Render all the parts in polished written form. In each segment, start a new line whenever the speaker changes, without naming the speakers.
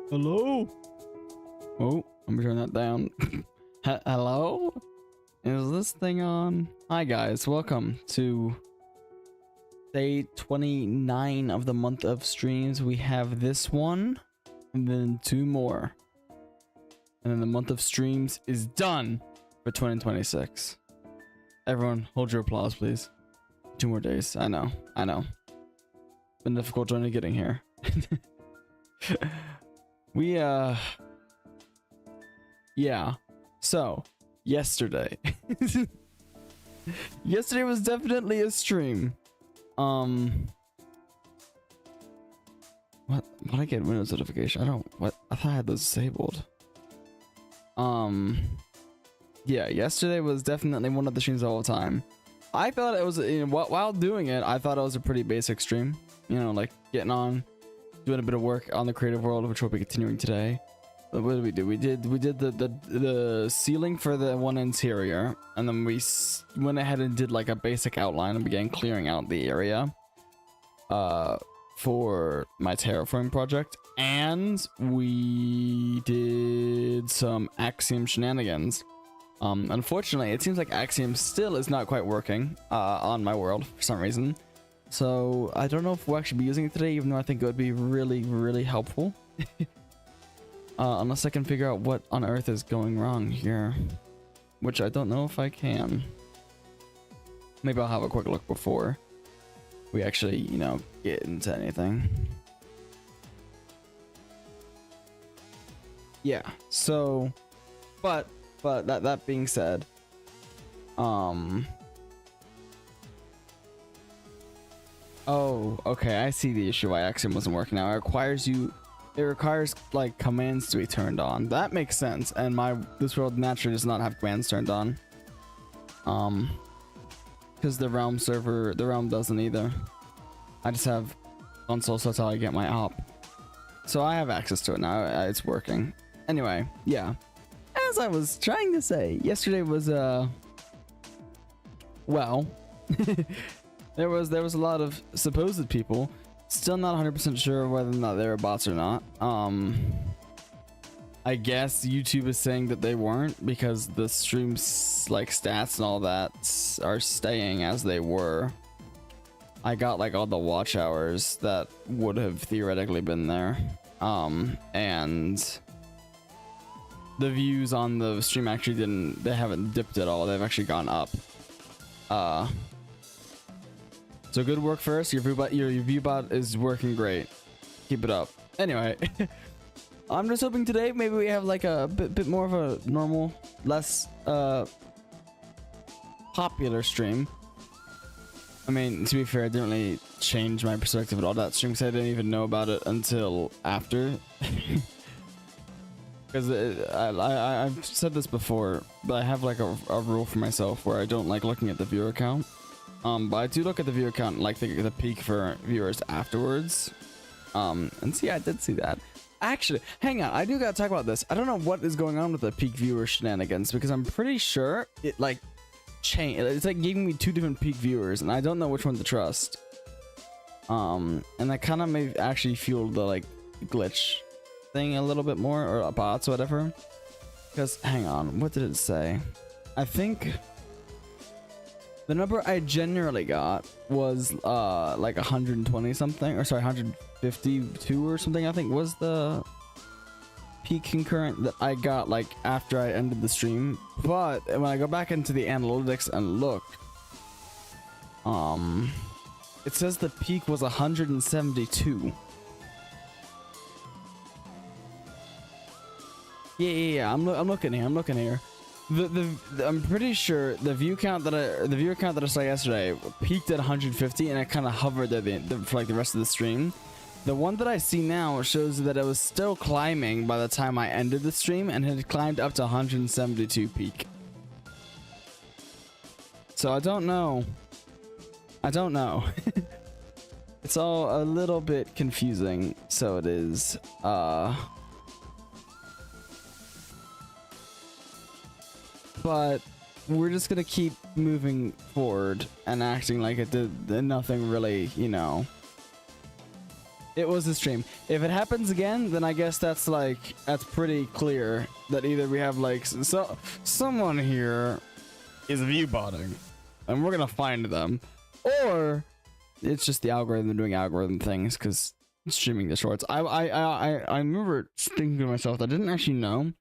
Hello? Oh, I'm gonna turn that down. Hello? Is this thing on? Hi guys, welcome to day 29 of the month of streams. We have this one, and then 2 more. And then the month of streams is done for 2026. Everyone, hold your applause, please. 2 more days. I know. Been a difficult journey getting here. Yeah. So, yesterday. Yesterday was definitely a stream. What? Why did I get Windows notification? I thought I had those disabled. Yeah, yesterday was definitely one of the streams of all time. I thought it was, while doing it, I thought it was a pretty basic stream. You know, like getting on, doing a bit of work on the creative world, which we'll be continuing today. But what did we do? We did the ceiling for the one interior, and then we went ahead and did like a basic outline and began clearing out the area for my terraforming project. And we did some Axiom shenanigans. Unfortunately, it seems like Axiom still is not quite working on my world for some reason. So I don't know if we'll actually be using it today, even though I think it would be really, really helpful. Unless I can figure out what on earth is going wrong here, which I don't know if I can. Maybe I'll have a quick look before we actually, you know, get into anything. Yeah, so, but that being said, oh, okay, I see the issue why Axiom wasn't working now. It requires like commands to be turned on. That makes sense, and this world naturally does not have commands turned on. Because the realm doesn't either. I just have console, so that's how I get my op. So I have access to it now. It's working. Anyway, yeah. As I was trying to say, yesterday was well, there was a lot of supposed people. Still not 100% sure whether or not they were bots or not. I guess YouTube is saying that they weren't because the stream's like stats and all that are staying as they were. I got like all the watch hours that would have theoretically been there. And the views on the stream actually they haven't dipped at all. They've actually gone up. So good work first. Your view bot is working great. Keep it up. Anyway, I'm just hoping today maybe we have like a bit more of a normal, less popular stream. I mean, to be fair, I didn't really change my perspective at all that stream because I didn't even know about it until after. Because I've said this before, but I have like a rule for myself where I don't like looking at the viewer count. But I do look at the viewer count, like the peak for viewers afterwards. And see, I did see that. Actually, hang on, I do gotta talk about this. I don't know what is going on with the peak viewer shenanigans because I'm pretty sure it like changed. It's like giving me 2 different peak viewers, and I don't know which one to trust. And that kind of may actually fuel the like glitch thing a little bit more, or bots or whatever. Because hang on, what did it say? I think the number I generally got was like 120 something, or sorry, 152 or something. I think was the peak concurrent that I got like after I ended the stream. But when I go back into the analytics and look, it says the peak was 172. Yeah. I'm looking here. I'm pretty sure the viewer count that I saw yesterday peaked at 150, and it kind of hovered there for like the rest of the stream. The one that I see now shows that it was still climbing by the time I ended the stream, and had climbed up to 172 peak. So I don't know. It's all a little bit confusing. So it is. But we're just gonna keep moving forward and acting like it did nothing really, you know, It was a stream. If it happens again, then I guess that's like, that's pretty clear that either we have like, so someone here is view botting and we're gonna find them, or it's just the algorithm doing algorithm things because streaming the shorts. I remember thinking to myself, I didn't actually know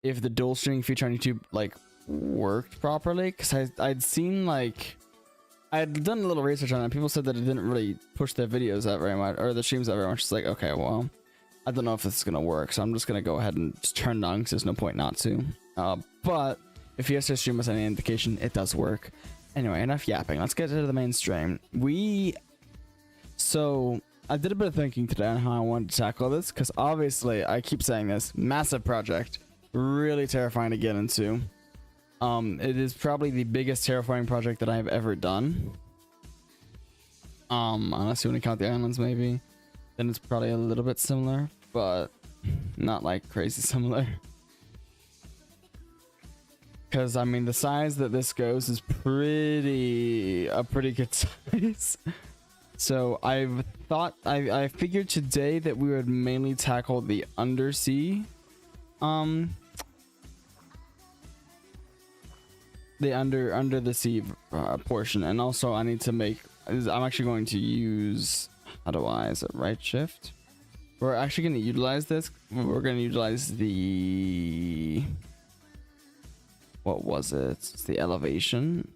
if the dual streaming feature on YouTube like worked properly, because I'd seen like, I had done a little research on it. People said that it didn't really push their videos out very much, or the streams out very much. It's like, okay, well, I don't know if this is gonna work, so I'm just gonna go ahead and just turn it on because there's no point not to. But if yesterday's stream was any indication, it does work. Anyway, enough yapping. Let's get to the main stream. So I did a bit of thinking today on how I wanted to tackle this, because obviously I keep saying this, massive project, really terrifying to get into. It is probably the biggest terraforming project that I have ever done. Unless you want to count the islands, maybe. Then it's probably a little bit similar, but not like crazy similar. Because, I mean, the size that this goes is a pretty good size. So I figured today that we would mainly tackle the undersea, the under the sea portion, and also I need to make, I'm actually going to use, how do I, is it right shift? We're actually going to utilize this. We're going to utilize the, what was it? It's the elevation.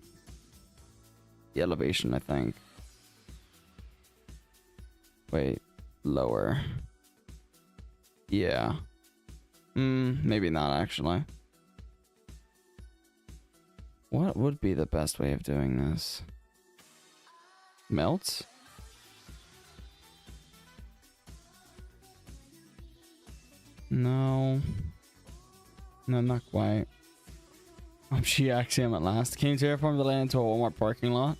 The elevation, I think. Wait, lower. Yeah. Maybe not actually. What would be the best way of doing this? Melt? No. No, not quite. I'm Axiom at last. Can you terraform the land into a Walmart parking lot?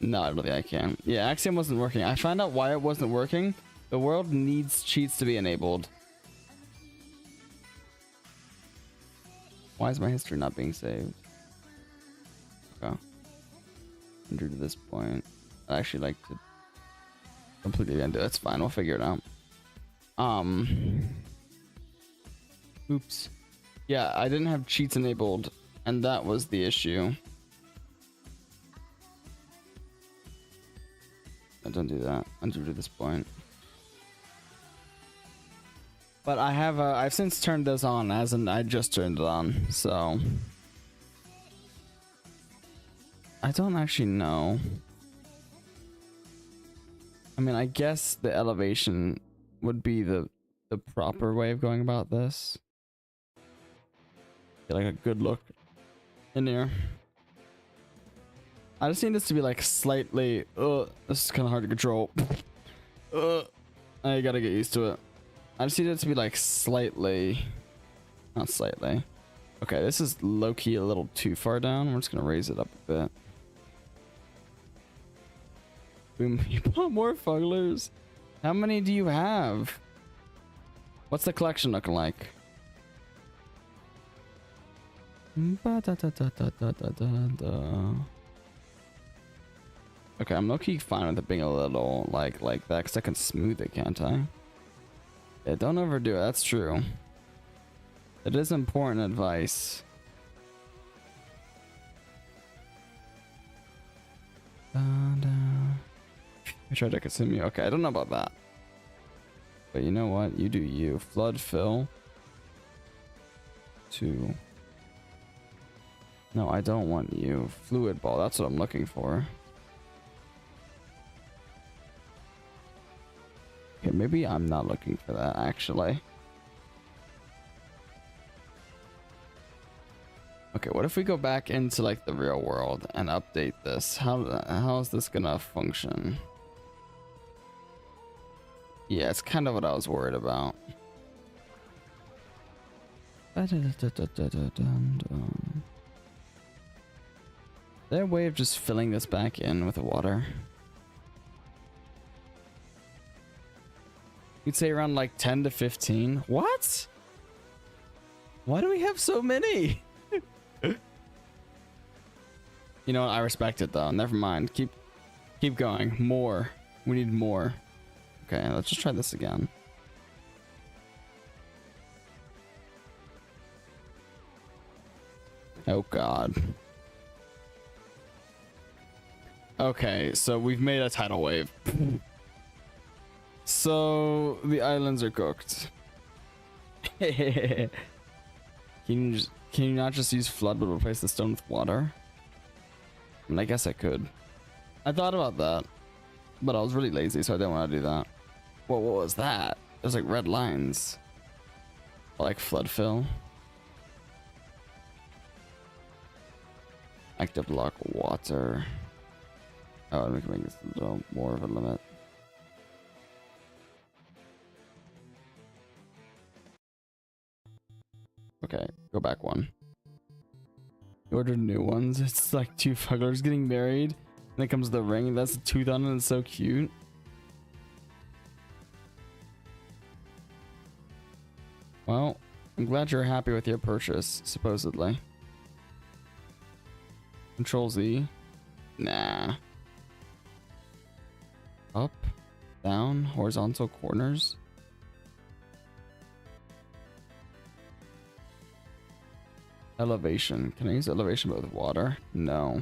No, I don't think I can. Yeah, Axiom wasn't working. I found out why it wasn't working. The world needs cheats to be enabled. Why is my history not being saved? Okay. 100 to this point. I actually like to completely undo it. That's fine. We'll figure it out. Oops. Yeah, I didn't have cheats enabled, and that was the issue. Don't do that. Undo to this point. But I have I've since turned this on, as in I just turned it on, so I don't actually know. I mean, I guess the elevation would be the proper way of going about this. Get like a good look in here. I just need this to be like slightly, this is kind of hard to control. I gotta get used to it. I just need it to be like slightly, not slightly. Okay, this is low-key a little too far down. We're just gonna raise it up a bit. Boom, you bought more fugglers? How many do you have? What's the collection looking like? Okay, I'm low-key fine with it being a little like that, because I can smooth it, can't I? Yeah, don't overdo it, that's true. It is important advice. I tried to consume you. Okay, I don't know about that. But you know what? You do you. Flood fill. 2. No, I don't want you. Fluid ball, that's what I'm looking for. Okay, maybe I'm not looking for that, actually. Okay, what if we go back into like the real world and update this? How is this gonna function? Yeah, it's kind of what I was worried about. Is there a way of just filling this back in with water? You'd say around like 10 to 15. What? Why do we have so many? You know what? I respect it though. Never mind. Keep going. More. We need more. Okay, let's just try this again. Oh god. Okay, so we've made a tidal wave. So the islands are cooked. Can you not just use flood but replace the stone with water? I mean, I guess I could. I thought about that, but I was really lazy, so I didn't want to do that. Whoa, what was that? There's like red lines. Like flood fill. Active block water. Oh, we can make this a little more of a limit. Okay, go back one. You ordered new ones. It's like two fugglers getting married. And then comes the ring. That's a tooth on it. And it's so cute. Well, I'm glad you're happy with your purchase, supposedly. Control Z. Nah. Up, down, horizontal corners. Elevation. Can I use elevation but with water? No.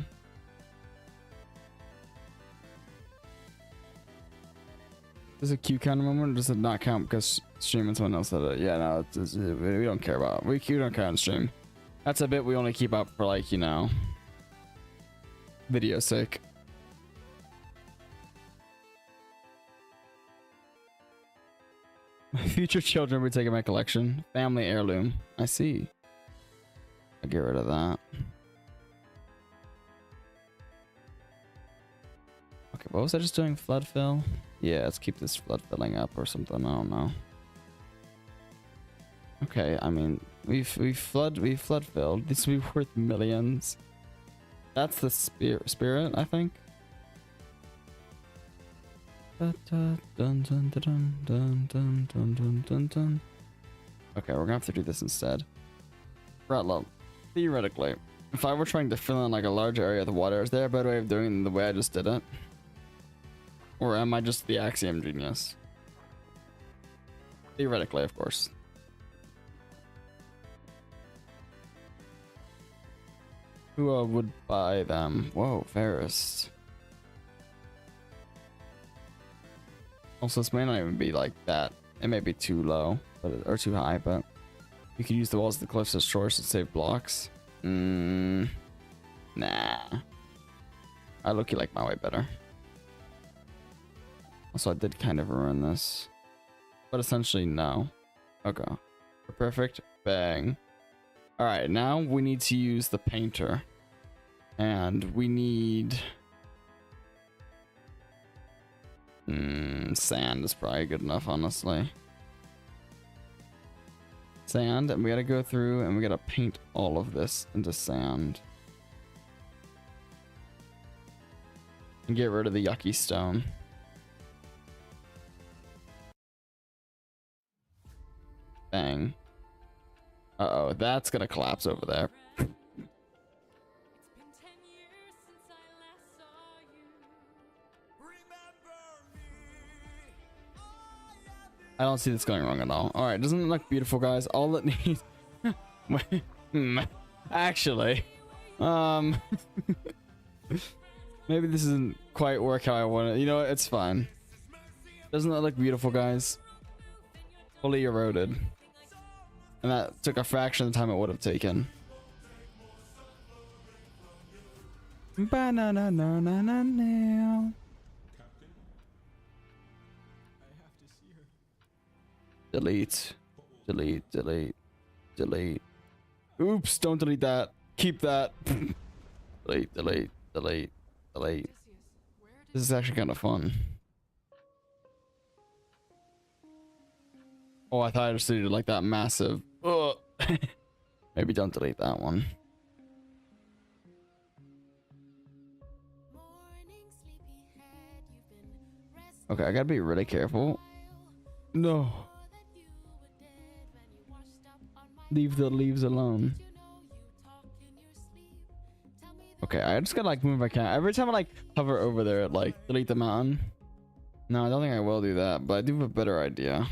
Does a Q count moment or does it not count because stream and someone else said it? Yeah, no, we don't care about it. We don't count on stream. That's a bit we only keep up for, like, you know, video sake. My future children will be taking my collection. Family heirloom. I see. I'll get rid of that. Okay, what was I just doing? Flood fill? Yeah, let's keep this flood filling up or something. I don't know. Okay, I mean, we flood filled. This will be worth millions. That's the spirit, I think. Okay, we're gonna have to do this instead. Ratlow, theoretically, if I were trying to fill in like a large area of the water, is there a better way of doing it the way I just did it? Or am I just the axiom genius? Theoretically, of course. Who would buy them? Whoa, Ferris. Also, this may not even be like that. It may be too low, or too high, but you could use the walls of the cliffs as shores to save blocks. Nah. I look like my way better. Also, I did kind of ruin this, but essentially no. Okay, perfect. Bang. All right, now we need to use the painter, and we need. Sand is probably good enough, honestly. Sand, and we gotta go through and we gotta paint all of this into sand. And get rid of the yucky stone. Bang. Uh-oh, that's gonna collapse over there. I don't see this going wrong at all. All right, doesn't it look beautiful, guys? All it needs. Actually, maybe this isn't quite work how I want it. You know what? It's fine. Doesn't that look beautiful, guys? Fully eroded, and that took a fraction of the time it would have taken. Ba-na-na-na-na-na. Delete, delete, delete, delete. Oops, don't delete that. Keep that. Delete, delete, delete, delete. This is actually kind of fun. Oh, I thought I just deleted like that massive. Ugh. Maybe don't delete that one. Okay, I gotta be really careful. No. Leave the leaves alone. Okay, I just gotta like move if I can. Every time I like hover over there, it like delete the mountain. No, I don't think I will do that, but I do have a better idea.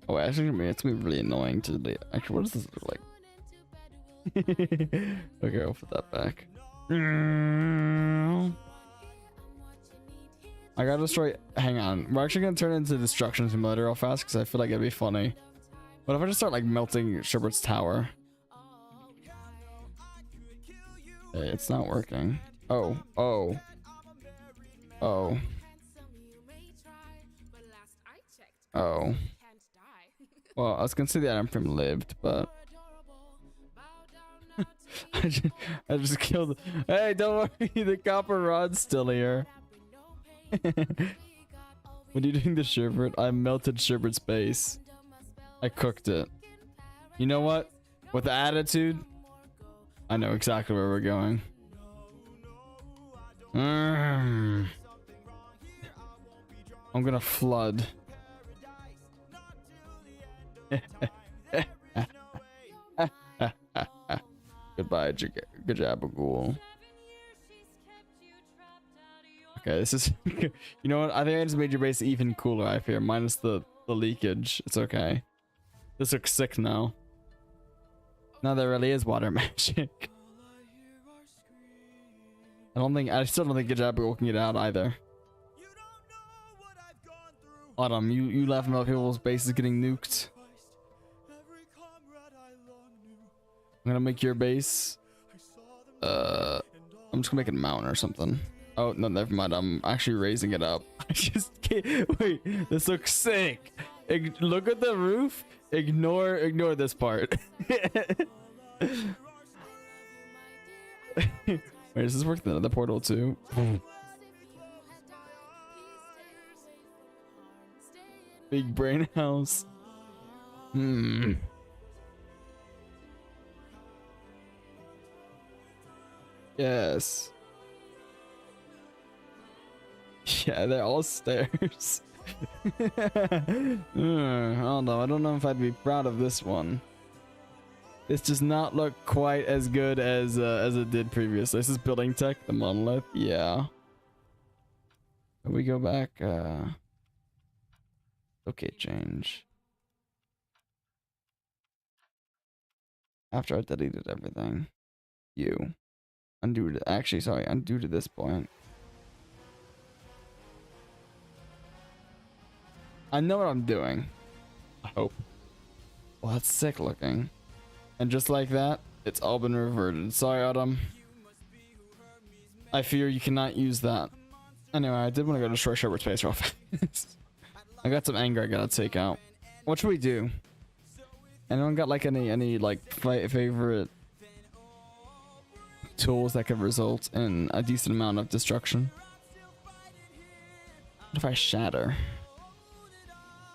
Oh, actually, it's gonna be really annoying to delete. Actually, what does this look like? Okay, I'll put that back. I gotta destroy. Hang on, we're actually gonna turn it into destruction simulator real fast because I feel like it'd be funny. What if I just start like melting Sherbert's tower? Hey, it's not working. Oh, oh, oh, oh. Well, I was gonna say the item frame lived, but I just killed. Hey, don't worry, the copper rod's still here. When you're doing the sherbet, I melted Sherbert's base. I cooked it. You know what? With the attitude, I know exactly where we're going. I'm gonna flood. Goodbye, Gajabagool. Okay, this is. You know what? I think I just made your base even cooler up here, minus the leakage. It's okay. This looks sick now. No, there really is water magic. I still don't think Gajabagool can get out either. Autumn, you laughing about people's bases getting nuked. I'm gonna make your base. I'm just gonna make it a mountain or something. Oh no, never mind. I'm actually raising it up. I just can't. Wait, this looks sick. Look at the roof. Ignore this part. Wait, does this work the portal too? Big brain house. Yes. Yeah, they're all stairs. I don't know. I don't know if I'd be proud of this one. This does not look quite as good as it did previously. This is building tech, the monolith. Yeah. If we go back. Okay, change. After I deleted everything. You. Undo to, actually, sorry, undo to this point. I know what I'm doing. I hope. Well, that's sick looking. And just like that, it's all been reverted. Sorry, Autumn. I fear you cannot use that. Anyway, I did want to go destroy Sherbert's base real fast. I got some anger I gotta take out. What should we do? Anyone got like any like favorite tools that could result in a decent amount of destruction? What if I shatter?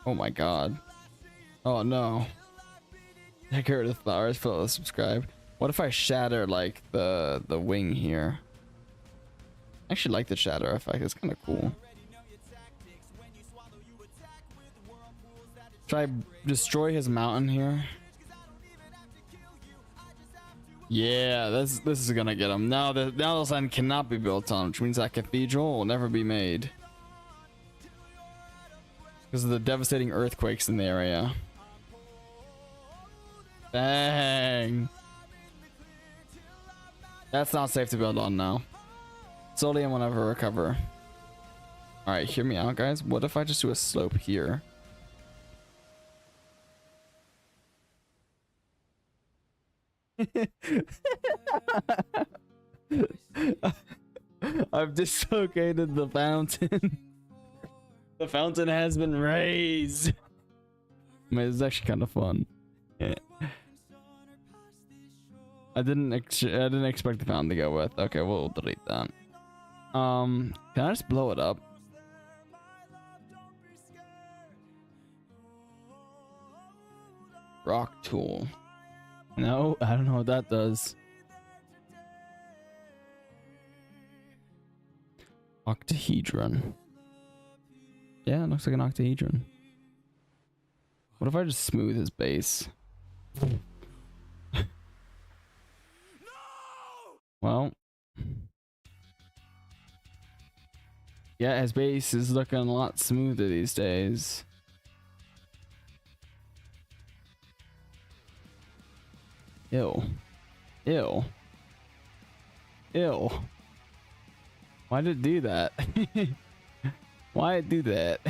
Oh my god. Oh no. I get rid of the flowers, follow, subscribe. What if I shatter like the wing here? I actually like the shatter effect, it's kind of cool. Should I destroy his mountain here? Yeah, this is gonna get him. Now the sign cannot be built on, which means that cathedral will never be made. Because of the devastating earthquakes in the area. Dang. That's not safe to build on now. Slowly and whenever recover. Alright, hear me out, guys. What if I just do a slope here? I've dislocated the fountain. The fountain has been raised. I mean, it's actually kind of fun. Yeah. I didn't expect the fountain to go with. Okay, we'll delete that. Can I just blow it up? Rock tool. No, I don't know what that does. Octahedron. Yeah, it looks like an octahedron. What if I just smooth his base? Well, Yeah, his base is looking a lot smoother these days. Ew. Ew. Ew. Why did it do that? Why it do that?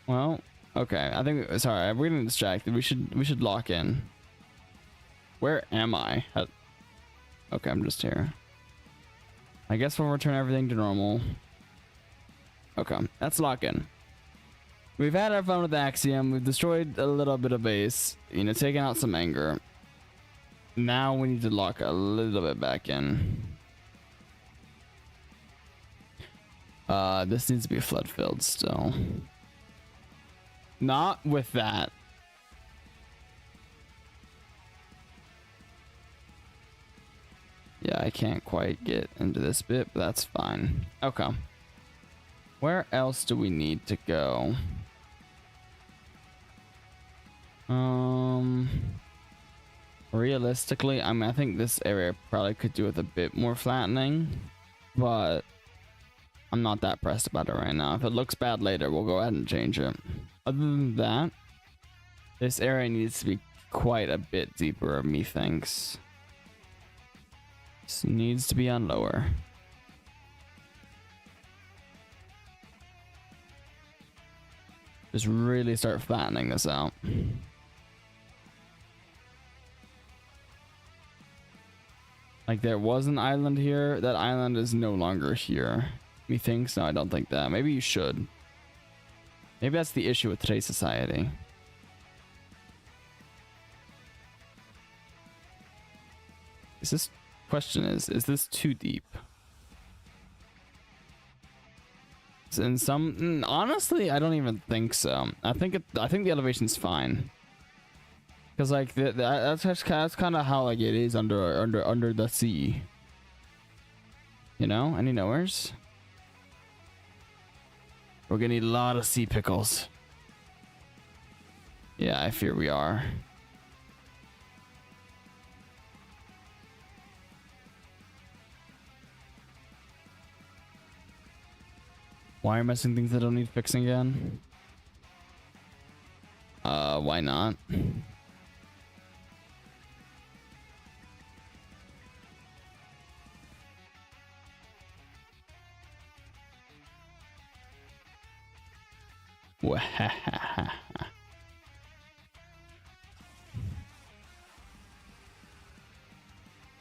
Well, okay. I think sorry, we're getting distracted. We should lock in. Where am I? Okay, I'm just here. I guess we'll return everything to normal. Okay, let's lock in. We've had our fun with the Axiom. We've destroyed a little bit of base. You know, taken out some anger. Now we need to lock a little bit back in. This needs to be flood filled still. Not with that. Yeah, I can't quite get into this bit, but that's fine. Okay. Where else do we need to go? Realistically, I mean, I think this area probably could do with a bit more flattening, but I'm not that pressed about it right now. If it looks bad later, we'll go ahead and change it. Other than that, this area needs to be quite a bit deeper, methinks. This needs to be on lower. Just really start flattening this out. Like there was an island here. That island is no longer here. Methinks? No, I don't think that. Maybe you should. Maybe that's the issue with today's society. Question is this too deep? In some, honestly, I don't even think so. I think the elevation's fine. Cause like that's kind of how like it is under the sea. You know, any knowers? We're gonna need a lot of sea pickles. Yeah, I fear we are. Why are missing things that don't need fixing again? Why not?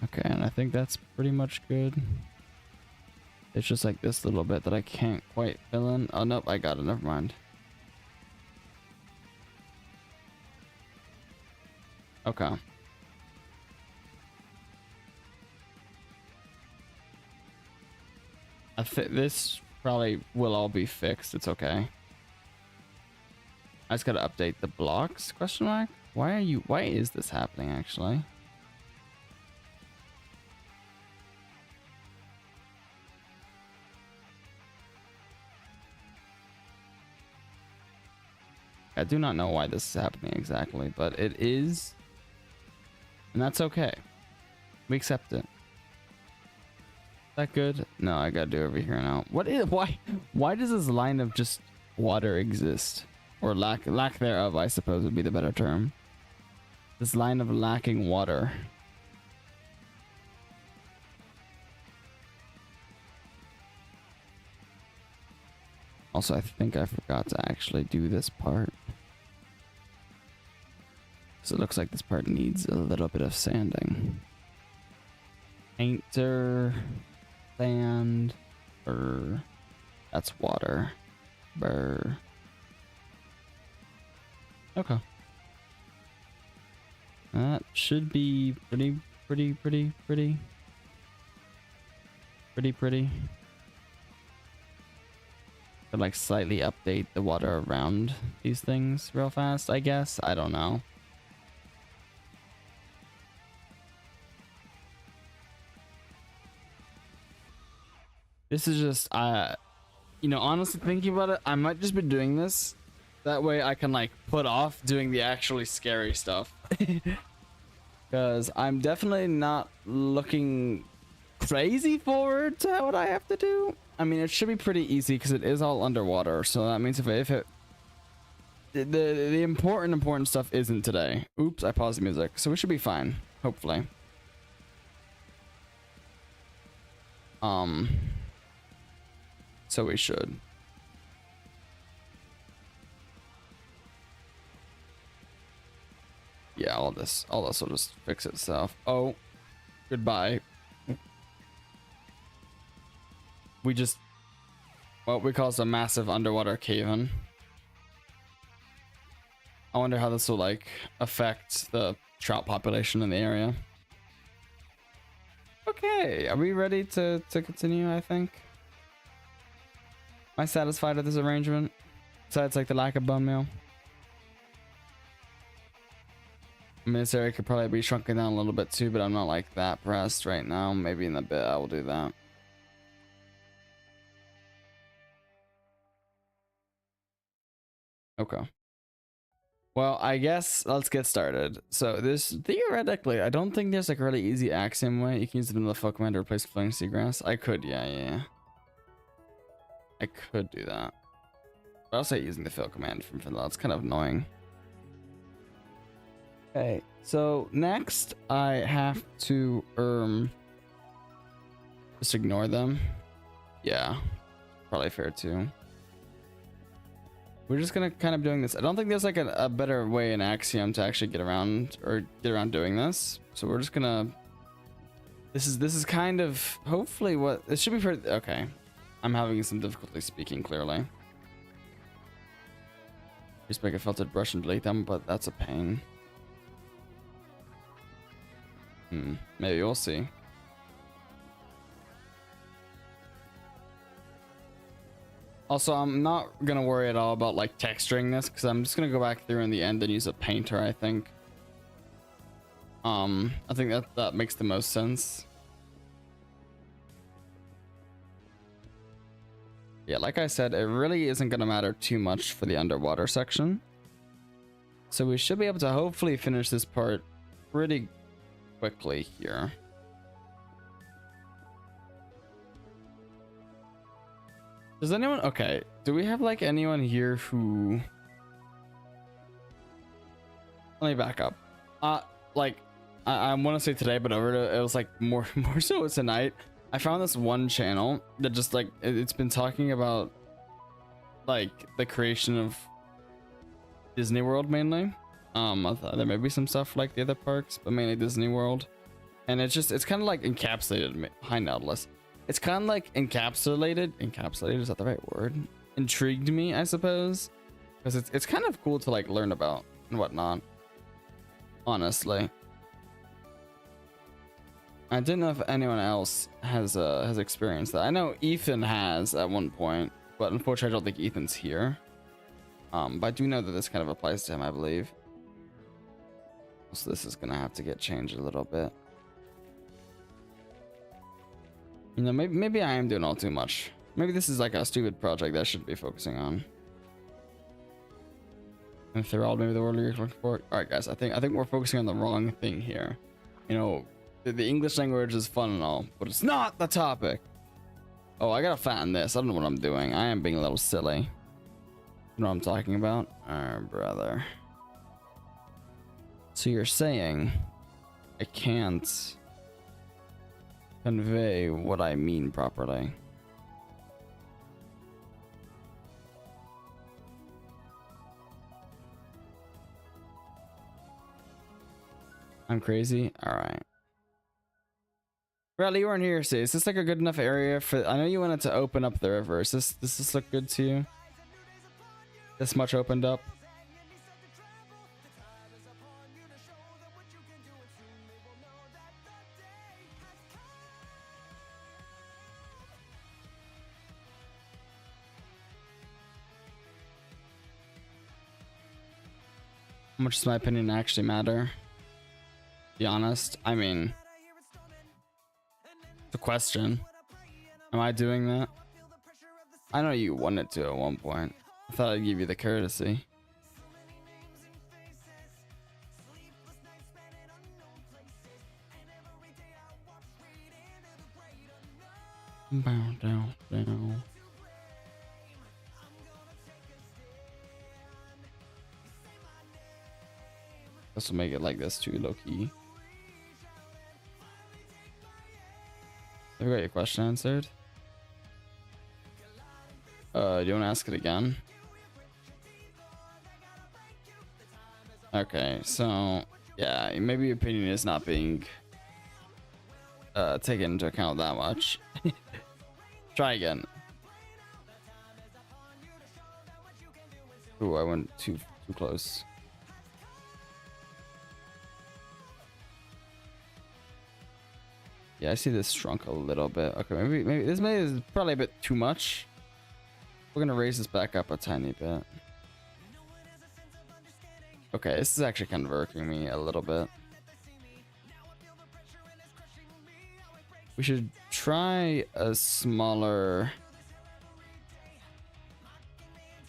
Okay, and I think that's pretty much good. It's just like this little bit that I can't quite fill in. Oh, nope, I got it. Never mind. Okay. I think this probably will all be fixed. It's okay. I just gotta update the blocks, question mark? Why is this happening actually? I do not know why this is happening exactly, but it is. And that's okay. We accept it. Is that good? No, I gotta do over here now. Why does this line of just water exist? Or lack thereof, I suppose would be the better term. This line of lacking water. Also, I think I forgot to actually do this part. So it looks like this part needs a little bit of sanding. Painter, sand, burr. That's water. Burr. Okay. That should be pretty. Could like slightly update the water around these things real fast, I guess. I don't know. This is just, you know, honestly thinking about it, I might just be doing this. That way I can like put off doing the actually scary stuff. Because I'm definitely not looking crazy forward to what I have to do. I mean, it should be pretty easy because it is all underwater. So that means if it the important stuff isn't today. Oops, I paused the music. So we should be fine, hopefully. So we should. Yeah, all this will just fix itself. Oh, goodbye. We just, what we call a massive underwater cave-in. I wonder how this will like affect the trout population in the area. Okay, are we ready to continue? I think. Am I satisfied with this arrangement? Besides like the lack of bone meal. I mean, this area could probably be shrunken down a little bit too, but I'm not like that pressed right now. Maybe in a bit I will do that. Okay. Well, I guess let's get started. So this, theoretically, I don't think there's like a really easy axiom way. You can use it in the full command to replace floating seagrass. I could, yeah. I could do that. But I'll say using the fill command from Finland. It's kind of annoying. Okay, so next I have to just ignore them. Yeah, probably fair too. We're just gonna kind of doing this. I don't think there's like a better way in Axiom to actually get around doing this. So we're just gonna. This is kind of hopefully what it should be for. Okay, I'm having some difficulty speaking clearly. Just make a filtered brush and delete them, but that's a pain. Maybe we'll see. Also, I'm not gonna worry at all about like texturing this because I'm just gonna go back through in the end and use a painter. I think that makes the most sense. Yeah, like I said, it really isn't gonna matter too much for the underwater section. So we should be able to hopefully finish this part pretty quickly here. Does anyone, okay, do we have like anyone here who, let me back up. Like I want to say today, but it was like more so tonight. I found this one channel that just like it's been talking about like the creation of Disney World mainly. There may be some stuff like the other parks, but mainly Disney World. And it's kind of like encapsulated. Hi, Nautilus. It's kind of like encapsulated, is that the right word? Intrigued me, I suppose. Because it's kind of cool to like learn about and whatnot. Honestly. I didn't know if anyone else has experienced that. I know Ethan has at one point, but unfortunately I don't think Ethan's here. But I do know that this kind of applies to him, I believe. So this is gonna have to get changed a little bit. You know, maybe I am doing all too much. Maybe this is like a stupid project that I should be focusing on. And Thorold, maybe the word you're looking for. All right, guys, I think we're focusing on the wrong thing here. You know, the English language is fun and all, but it's not the topic. Oh, I gotta fatten this. I don't know what I'm doing. I am being a little silly. You know what I'm talking about? Oh, brother. So you're saying I can't convey what I mean properly. I'm crazy? Alright. Bradley, you weren't here, see. Is this like a good enough area for... I know you wanted to open up the river. Does this look good to you? This much opened up? How much does my opinion actually matter? Be honest. I mean, it's a question. Am I doing that? I know you wanted to at one point. I thought I'd give you the courtesy. Bow down, down. This will make it like this too, low key. Have you got your question answered? Do you want to ask it again? Okay, so yeah, maybe your opinion is not being taken into account that much. Try again. Ooh, I went too close. Yeah, I see this shrunk a little bit. Okay, maybe this is probably a bit too much. We're gonna raise this back up a tiny bit. Okay, this is actually kind of irking me a little bit. We should try a smaller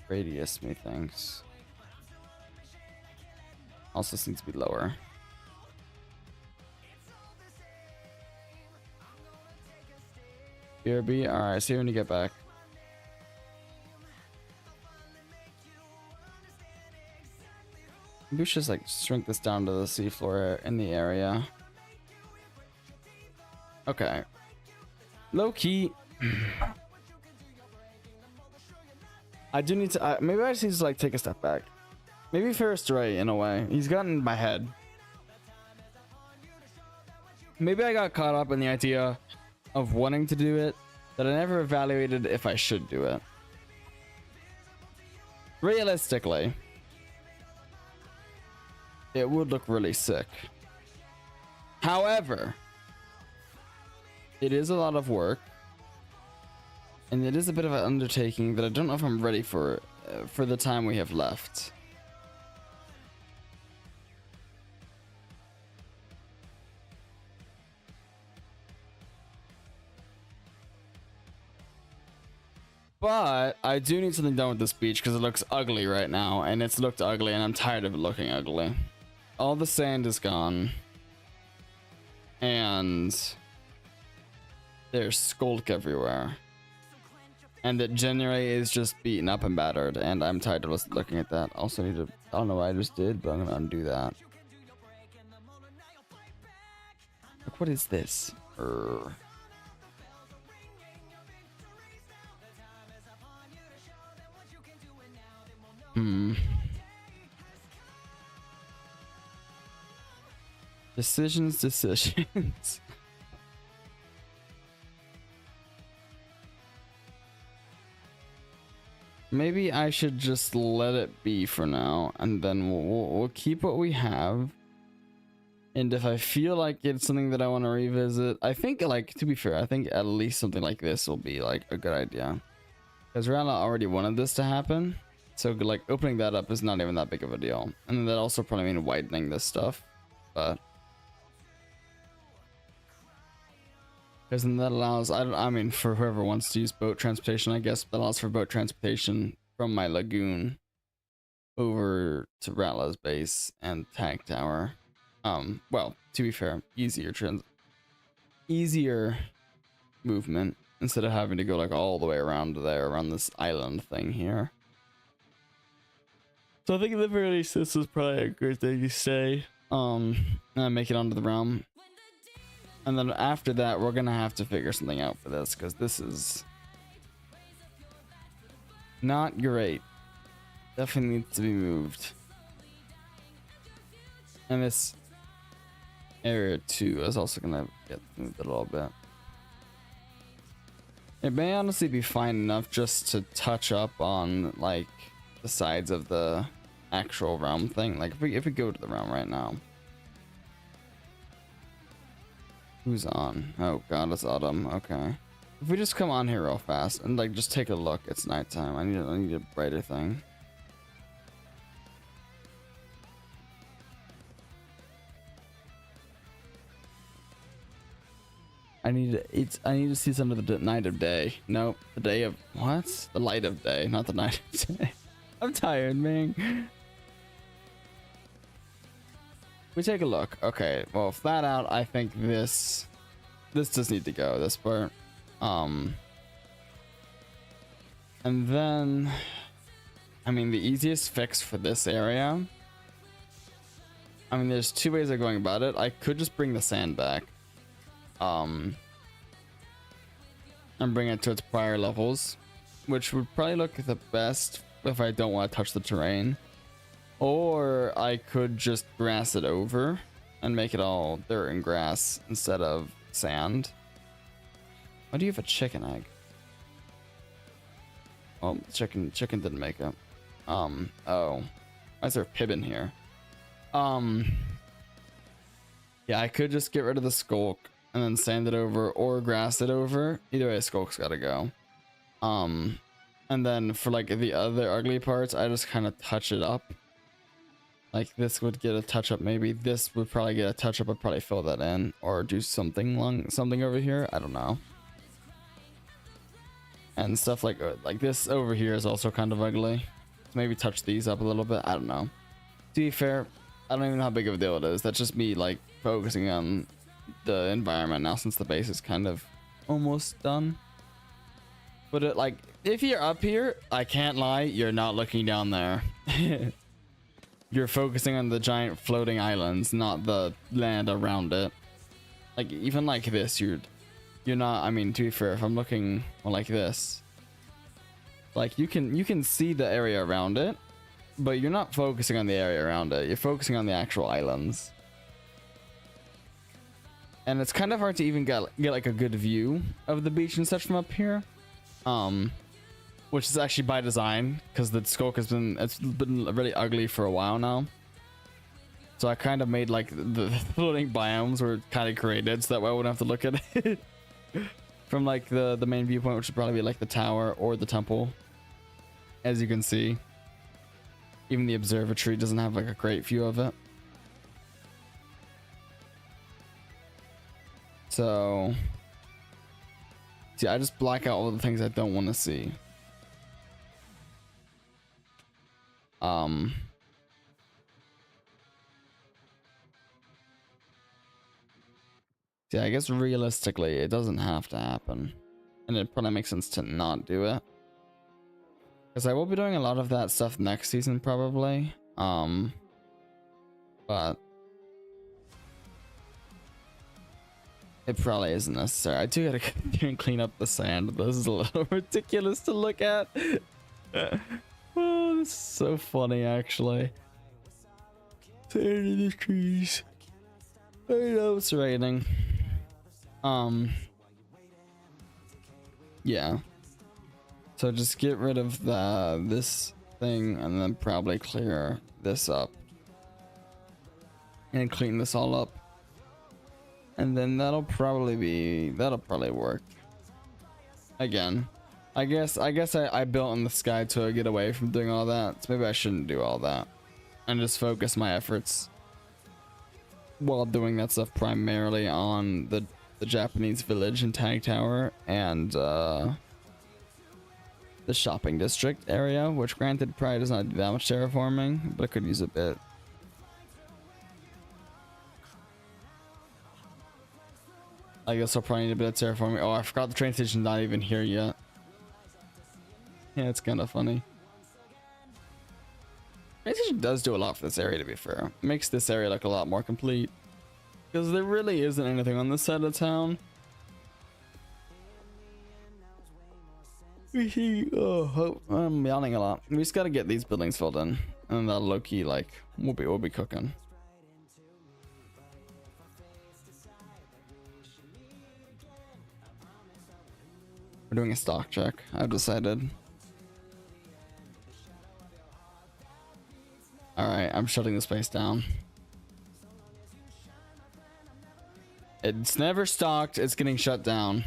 radius, methinks. Also, this needs to be lower. BRB, alright, see you when you get back. Maybe we should just like shrink this down to the seafloor in the area. Okay. Low key. I do need to. Maybe I just need to like take a step back. Maybe Ferris Ray in a way. He's gotten in my head. Maybe I got caught up in the idea of wanting to do it that I never evaluated if I should do it. Realistically, it would look really sick. However, it is a lot of work, and it is a bit of an undertaking that I don't know if I'm ready for the time we have left. But I do need something done with this beach because it looks ugly right now, and it's looked ugly, and I'm tired of it looking ugly. All the sand is gone, and there's skulk everywhere, and it generally is just beaten up and battered, and I'm tired of looking at that. Also need to, I don't know what I just did, but I'm gonna undo that. Like, what is this? Decisions. Maybe I should just let it be for now, and then we'll keep what we have. And if I feel like it's something that I want to revisit, I think, like, to be fair, I think at least something like this will be like a good idea, because Rala already wanted this to happen. So like opening that up is not even that big of a deal, and that also probably mean widening this stuff, but because then that allows, I mean, for whoever wants to use boat transportation, I guess that allows for boat transportation from my lagoon over to Ratla's base and tank tower. Well, to be fair, easier movement instead of having to go like all the way around there, around this island thing here. So I think at the very least this is probably a good thing to say. And make it onto the realm. And then after that, we're gonna have to figure something out for this, because this is not great. Definitely needs to be moved. And this area too is also gonna get moved a little bit. It may honestly be fine enough just to touch up on like the sides of the actual realm thing. Like if we go to the realm right now. Who's on? Oh god, it's autumn. Okay. If we just come on here real fast and like just take a look, it's nighttime. I need a brighter thing. I need to see some of the night of day. Nope, the day of what? The light of day, not the night of day. I'm tired, man. We take a look. Okay, well, flat out, I think this does need to go. This part. Um, and then, I mean, the easiest fix for this area, I mean, there's two ways of going about it. I could just bring the sand back, and bring it to its prior levels, which would probably look the best if I don't want to touch the terrain. Or I could just grass it over and make it all dirt and grass instead of sand. Why do you have a chicken egg? Oh, chicken didn't make it. Oh. Why is there a pib in here? Yeah, I could just get rid of the skulk and then sand it over or grass it over. Either way, skulk's gotta go. And then for like the other ugly parts, I just kind of touch it up. Like this would get a touch up, maybe this would probably get a touch up. I'd probably fill that in or do something over here. I don't know. And stuff like this over here is also kind of ugly. So maybe touch these up a little bit. I don't know. To be fair, I don't even know how big of a deal it is. That's just me like focusing on the environment now since the base is kind of almost done. But it, like, if you're up here, I can't lie, you're not looking down there. You're focusing on the giant floating islands, not the land around it. Like even like this, you're not, I mean, to be fair, if I'm looking like this, like you can see the area around it, but you're not focusing on the area around it. You're focusing on the actual islands. And it's kind of hard to even get like a good view of the beach and such from up here. Which is actually by design, because the skulk has been really ugly for a while now. So I kind of made like the floating biomes were kind of created so that way I wouldn't have to look at it from like the main viewpoint, which would probably be like the tower or the temple. As you can see, even the observatory doesn't have like a great view of it. So see, I just black out all the things I don't want to see. Yeah, I guess realistically it doesn't have to happen, and it probably makes sense to not do it, because I will be doing a lot of that stuff next season probably. But it probably isn't necessary. I do gotta go here and clean up the sand. This is a little ridiculous to look at. Oh, this is so funny actually. Sand in the trees. I know it's raining. Yeah. So just get rid of this thing and then probably clear this up. And clean this all up. And then that'll probably work. Again. I guess I built in the sky to get away from doing all that. So maybe I shouldn't do all that. And just focus my efforts while doing that stuff primarily on the Japanese village and Tag Tower and the shopping district area, which granted probably does not do that much terraforming, but it could use a bit. I guess I'll probably need a bit of terraforming. Oh, I forgot the train station's not even here yet. Yeah, it's kind of funny. Train station does do a lot for this area, to be fair. It makes this area look a lot more complete. Because there really isn't anything on this side of town. Oh, I'm yawning a lot. We just gotta get these buildings filled in, and that low-key, like, we'll be cooking. We're doing a stock check, I've decided. Alright, I'm shutting this place down. It's never stocked, it's getting shut down.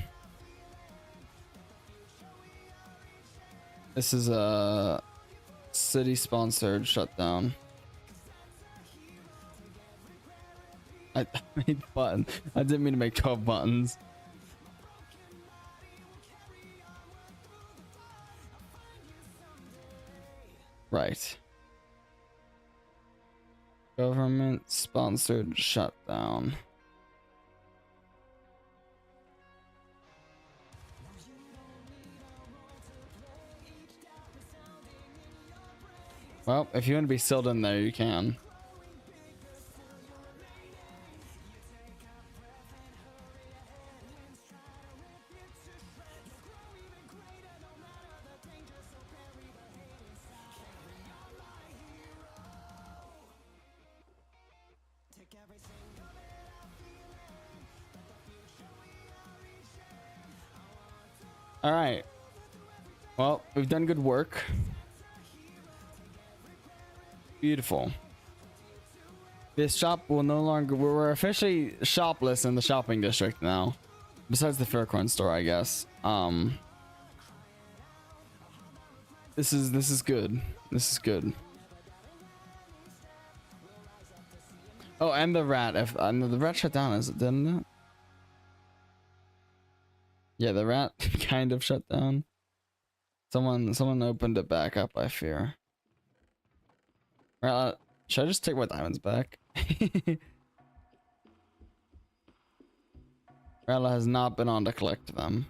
This is a city-sponsored shutdown. I made button. I didn't mean to make 12 buttons. Right. Government-sponsored shutdown. Well, if you want to be sealed in there, you can. All right. Well, we've done good work. Beautiful. This shop will no longer... We're officially shopless in the shopping district now. Besides the Faircorn store, I guess. This is good. This is good. Oh, and the rat. If no, the rat shut down, is it? Didn't it? Yeah, the rat kind of shut down. Someone opened it back up, I fear. Right, should I just take my diamonds back? Rella has not been on to collect them.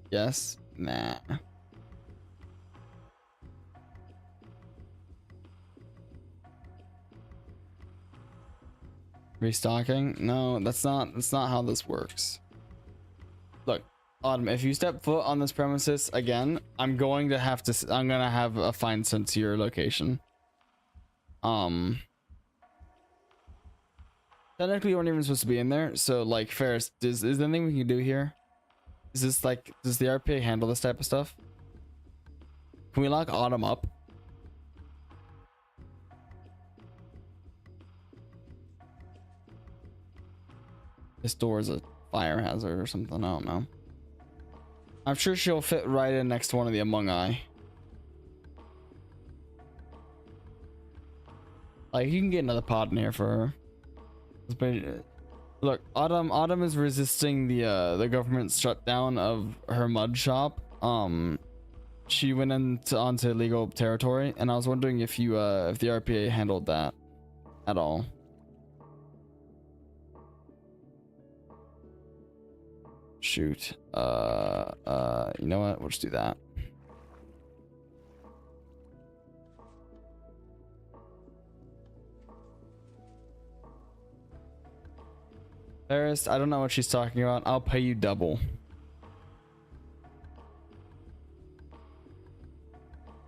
Yes? Nah. Restocking? No, that's not how this works. Look, Autumn, if you step foot on this premises again, I'm gonna have a fine sent to your location. Technically you weren't even supposed to be in there, so like Ferris, is there anything we can do here? Is this like, does the RPA handle this type of stuff? Can we lock Autumn up? This door is a fire hazard or something, I don't know. I'm sure she'll fit right in next to one of the Among Eye. Like, you can get another pod in here for her. Look, Autumn is resisting the government's shutdown of her mud shop. She went onto illegal territory, and I was wondering if the RPA handled that at all. Shoot. You know what? We'll just do that. Ferris, I don't know what she's talking about. I'll pay you double.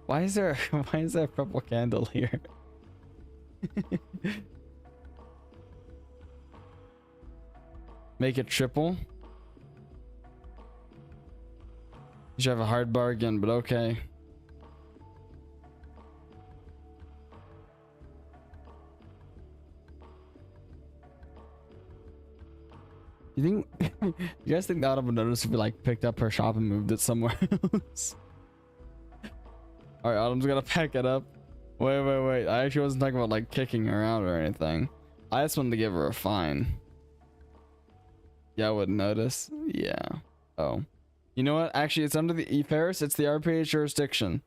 Why is there a purple candle here? Make it triple. You should have a hard bargain, but okay. You think you guys think that would have noticed if we like picked up her shop and moved it somewhere else? All right, Autumn's gonna pack it up. Wait. I actually wasn't talking about like kicking her out or anything. I just wanted to give her a fine. Yeah, I wouldn't notice. Yeah. Oh. You know what? Actually, it's under the Ferris. It's the RPA jurisdiction.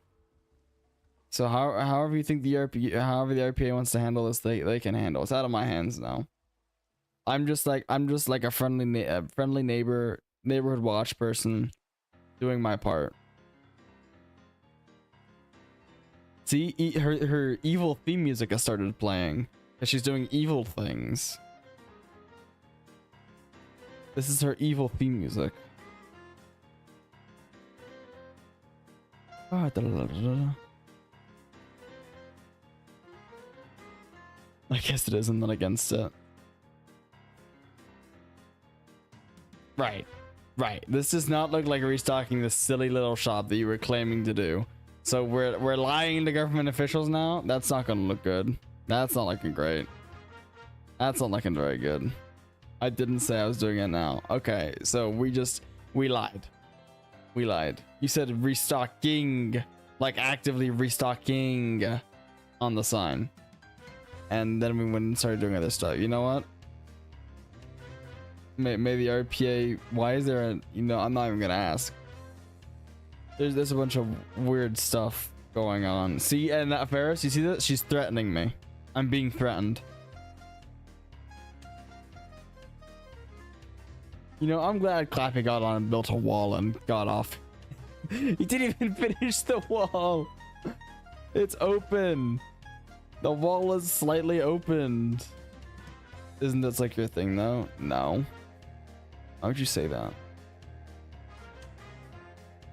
So however you think the RPA wants to handle this, they can handle. It's out of my hands now. I'm just like a friendly neighborhood watch person, doing my part. See, her evil theme music has started playing, and she's doing evil things. This is her evil theme music. I guess it is, and then against it. Right. This does not look like restocking this silly little shop that you were claiming to do. So we're lying to government officials now? That's not gonna look good. That's not looking great. That's not looking very good. I didn't say I was doing it now. Okay, so we lied. We lied. You said restocking, like actively restocking on the sign. And then we went and started doing other stuff. You know what? May the RPA, why is there I'm not even gonna ask. There's a bunch of weird stuff going on. See, and that Ferris, you see that? She's threatening me. I'm being threatened. I'm glad Clappy got on and built a wall and got off. He didn't even finish the wall. It's open. The wall is slightly opened. Isn't this like your thing though? No. Why would you say that?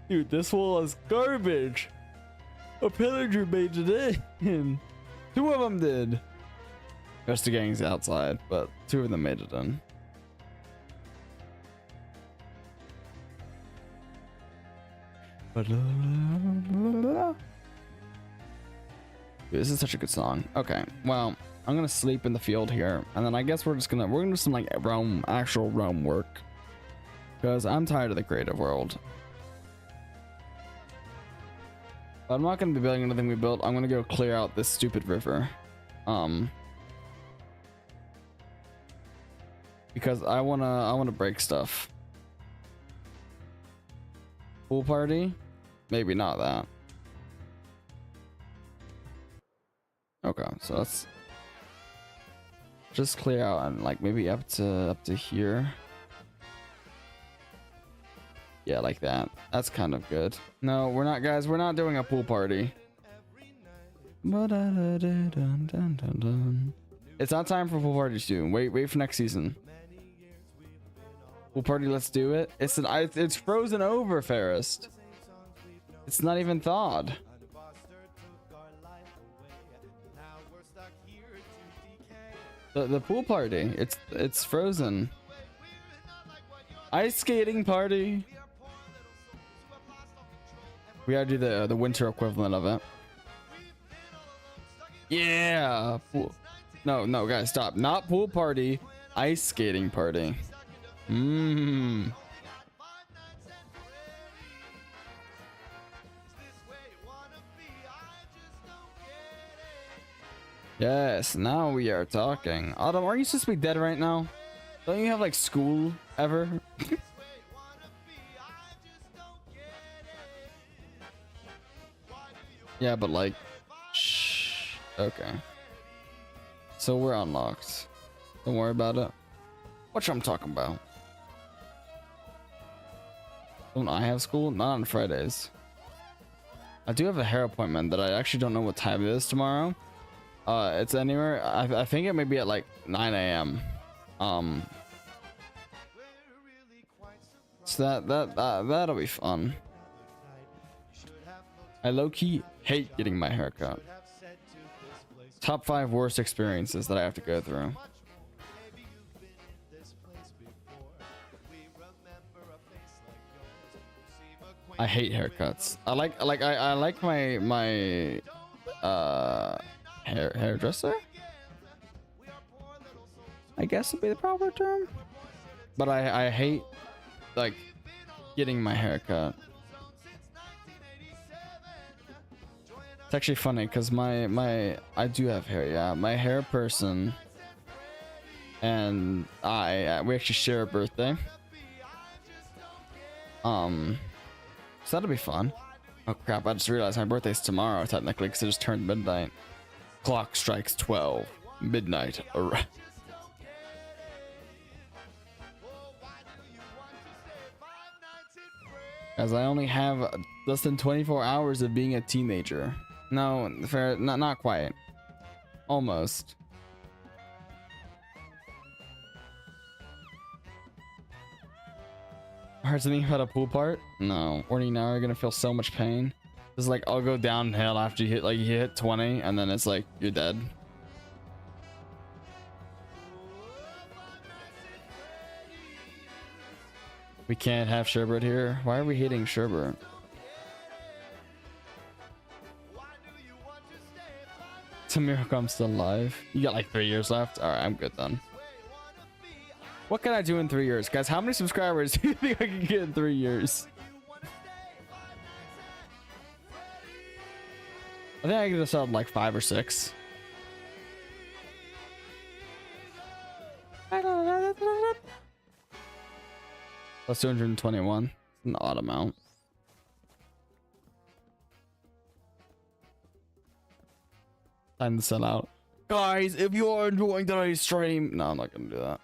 Dude, this wall is garbage. A pillager made it in. Two of them did. The rest of the gang's outside, but two of them made it in. Dude, this is such a good song. Okay, well, I'm gonna sleep in the field here, and then I guess we're gonna do some like actual realm work, because I'm tired of the creative world. But I'm not gonna be building anything we built. I'm gonna go clear out this stupid river, because I wanna break stuff. Pool party? Maybe not that. Okay, so let's just clear out and like maybe up to here. Yeah, like that. That's kind of good. No, we're not, guys. We're not doing a pool party. It's not time for pool party soon. Wait for next season. Pool party, let's do it. It's frozen over, Fairest. It's not even thawed. The pool party, it's frozen. Ice skating party. We gotta do the winter equivalent of it. Yeah. No, guys, stop. Not pool party. Ice skating party. Yes, now we are talking. Autumn, are you supposed to be dead right now? Don't you have like school ever? Yeah, but like, shh. Okay. So we're unlocked. Don't worry about it. What I'm talking about? Don't I have school? Not on Fridays. I do have a hair appointment that I actually don't know what time it is tomorrow. It's anywhere. I think it may be at like 9 a.m. So that'll be fun. I low-key hate getting my hair cut. Top 5 worst experiences that I have to go through. I hate haircuts. I like my hairdresser, I guess would be the proper term. But I hate like getting my hair cut. It's actually funny because I do have hair, yeah. My hair person and we actually share a birthday. So that'll be fun. Oh crap, I just realized my birthday's tomorrow technically because it just turned midnight. Clock strikes 12. Midnight. As I only have less than 24 hours of being a teenager. No, fair, not quite. Almost. I heard something about a pool part? No. Orny, now you're gonna feel so much pain. It's like I'll go downhill after you hit 20 and then it's like you're dead. We can't have sherbet here. Why are we hating sherbet? It's a miracle I'm still alive. You got like 3 years left. All right, I'm good then. What can I do in 3 years, guys? How many subscribers do you think I can get in 3 years? I think I can just sell like 5 or 6. Plus 221. An odd amount. Time to sell out. Guys, if you are enjoying today's stream. No, I'm not gonna do that.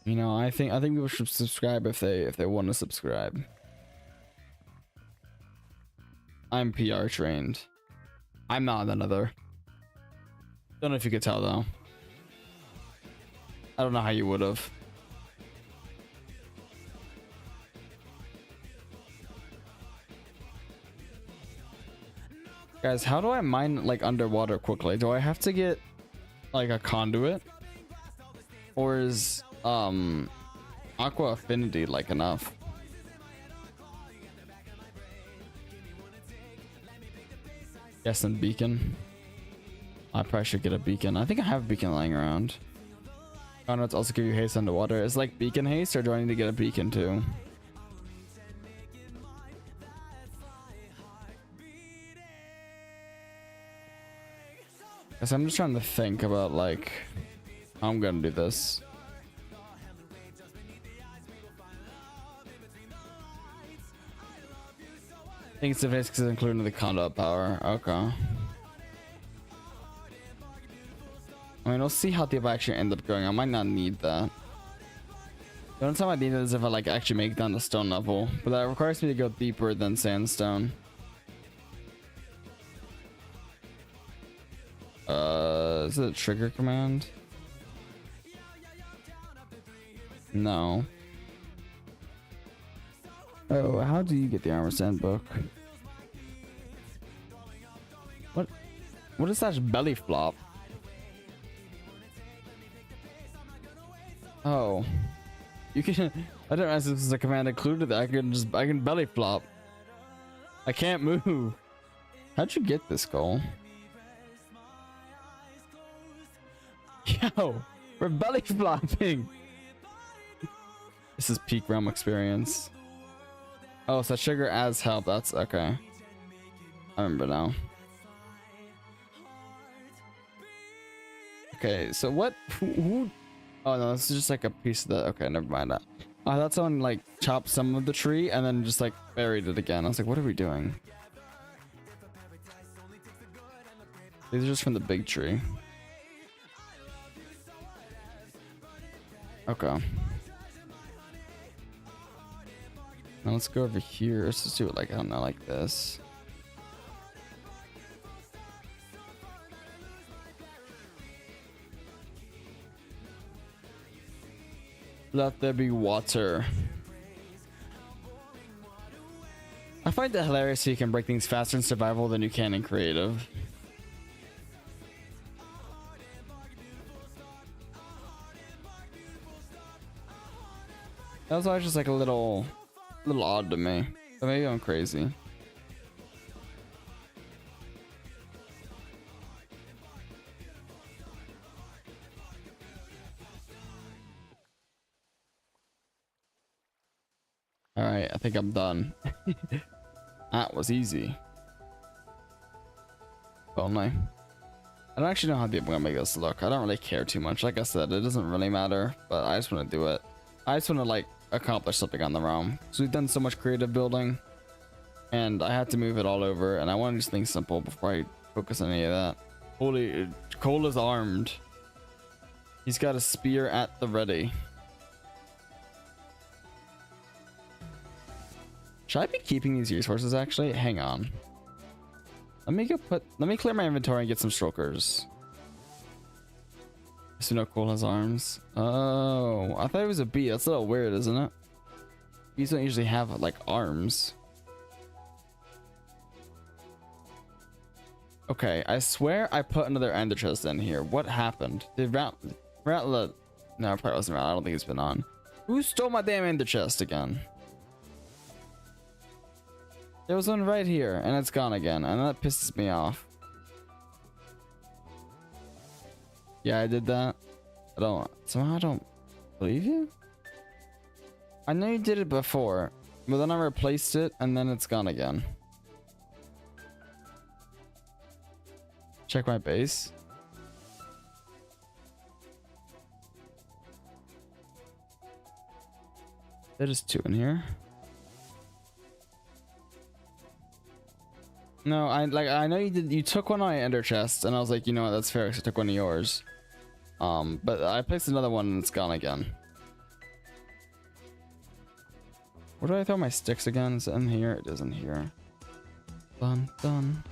You know, I think people should subscribe if they want to subscribe. I'm PR trained. I'm not another. Don't know if you could tell though. I don't know how you would have. Guys, how do I mine like underwater quickly? Do I have to get like a conduit? Or is aqua affinity like enough? Yes, and beacon. I probably should get a beacon. I think I have a beacon lying around. Conduits also give you haste underwater. Is like beacon haste, or do I need to get a beacon too? Guess I'm just trying to think about like how I'm gonna do this. I think it's the because it's included in the conduit power. Okay. I mean, we'll see how deep I actually end up going. I might not need that. The only time I need it is if I like actually make it down to stone level, but that requires me to go deeper than sandstone. Is it a trigger command? No. Oh, how do you get the armor sand book? What is that belly flop? Oh, you can. I didn't realize this was a command included. That I can belly flop. I can't move. How'd you get this goal? Yo, we're belly flopping. This is peak realm experience. Oh, so sugar as help. That's okay. I remember now. Okay, so what? Who? Oh no, this is just like a piece of the. Okay, never mind that. I thought someone like chopped some of the tree and then just like buried it again. I was like, what are we doing? These are just from the big tree. Okay. Now let's go over here. Let's just do it like, I don't know, like this. Let there be water. I find it hilarious you can break things faster in survival than you can in creative. That was always just like a little odd to me. But maybe I'm crazy. Alright, I think I'm done. That was easy. Only. I don't actually know how deep I'm gonna make this look. I don't really care too much. Like I said, it doesn't really matter, but I just want to do it. I just want to like accomplish something on the realm. So we've done so much creative building and I had to move it all over, and I want to do things simple before I focus on any of that. Holy, Cole is armed. He's got a spear at the ready. Should I be keeping these resources actually? Hang on. Let me clear my inventory and get some strokers. So no, Cole has arms. Oh, I thought it was a bee. That's a little weird, isn't it? Bees don't usually have like arms. Okay, I swear I put another ender chest in here. What happened? Did Rattler? No, it probably wasn't Rattler. I don't think it's been on. Who stole my damn ender chest again? There was one right here, and it's gone again, and that pisses me off. Yeah, I did that. Somehow I don't believe you. I know you did it before, but then I replaced it, and then it's gone again. Check my base. There's two in here. No, I know you took one on my ender chest, and I was like, you know what, that's fair, 'cause I took one of yours. But I placed another one and it's gone again. Where do I throw my sticks again? Is it in here? It is in here. Bun dun.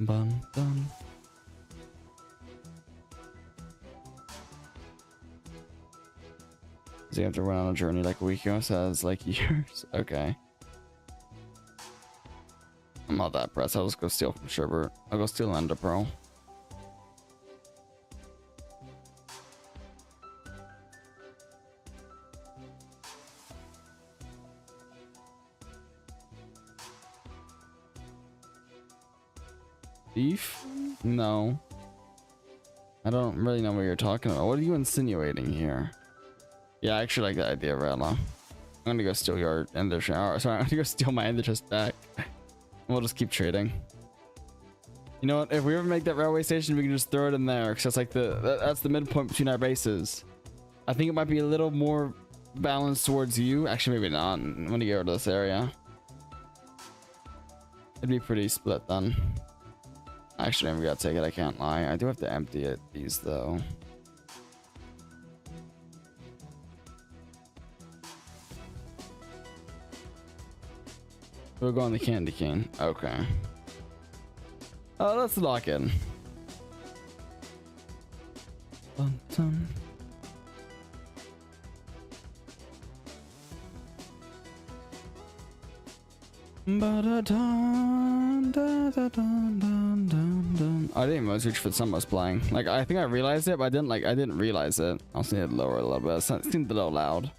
Bun dun. Does he have to run on a journey like a week ago? Says like years. Okay. I'm not that pressed. I'll just go steal from Sherbert. I'll go steal Ender Pearl. Beef? No. I don't really know what you're talking about. What are you insinuating here? Yeah, I actually like that idea, Rella. I'm gonna go steal your ender chest. Oh, sorry, I'm gonna go steal my ender chest back. We'll just keep trading. You know what? If we ever make that railway station, we can just throw it in there, because that's like that's the midpoint between our bases. I think it might be a little more balanced towards you. Actually, maybe not. I'm gonna get rid of this area. It'd be pretty split then. Actually, I'm gonna take it. I can't lie. I do have to empty it. These though. We'll go on the candy cane. Okay. Oh, let's lock in. Dun, dun. Ba-da-dun, da-da-dun, dun, dun, dun. I didn't even reach for the song I was playing. Like, I think I realized it, but I didn't realize it. I also need to lower it a little bit. It seemed a little loud.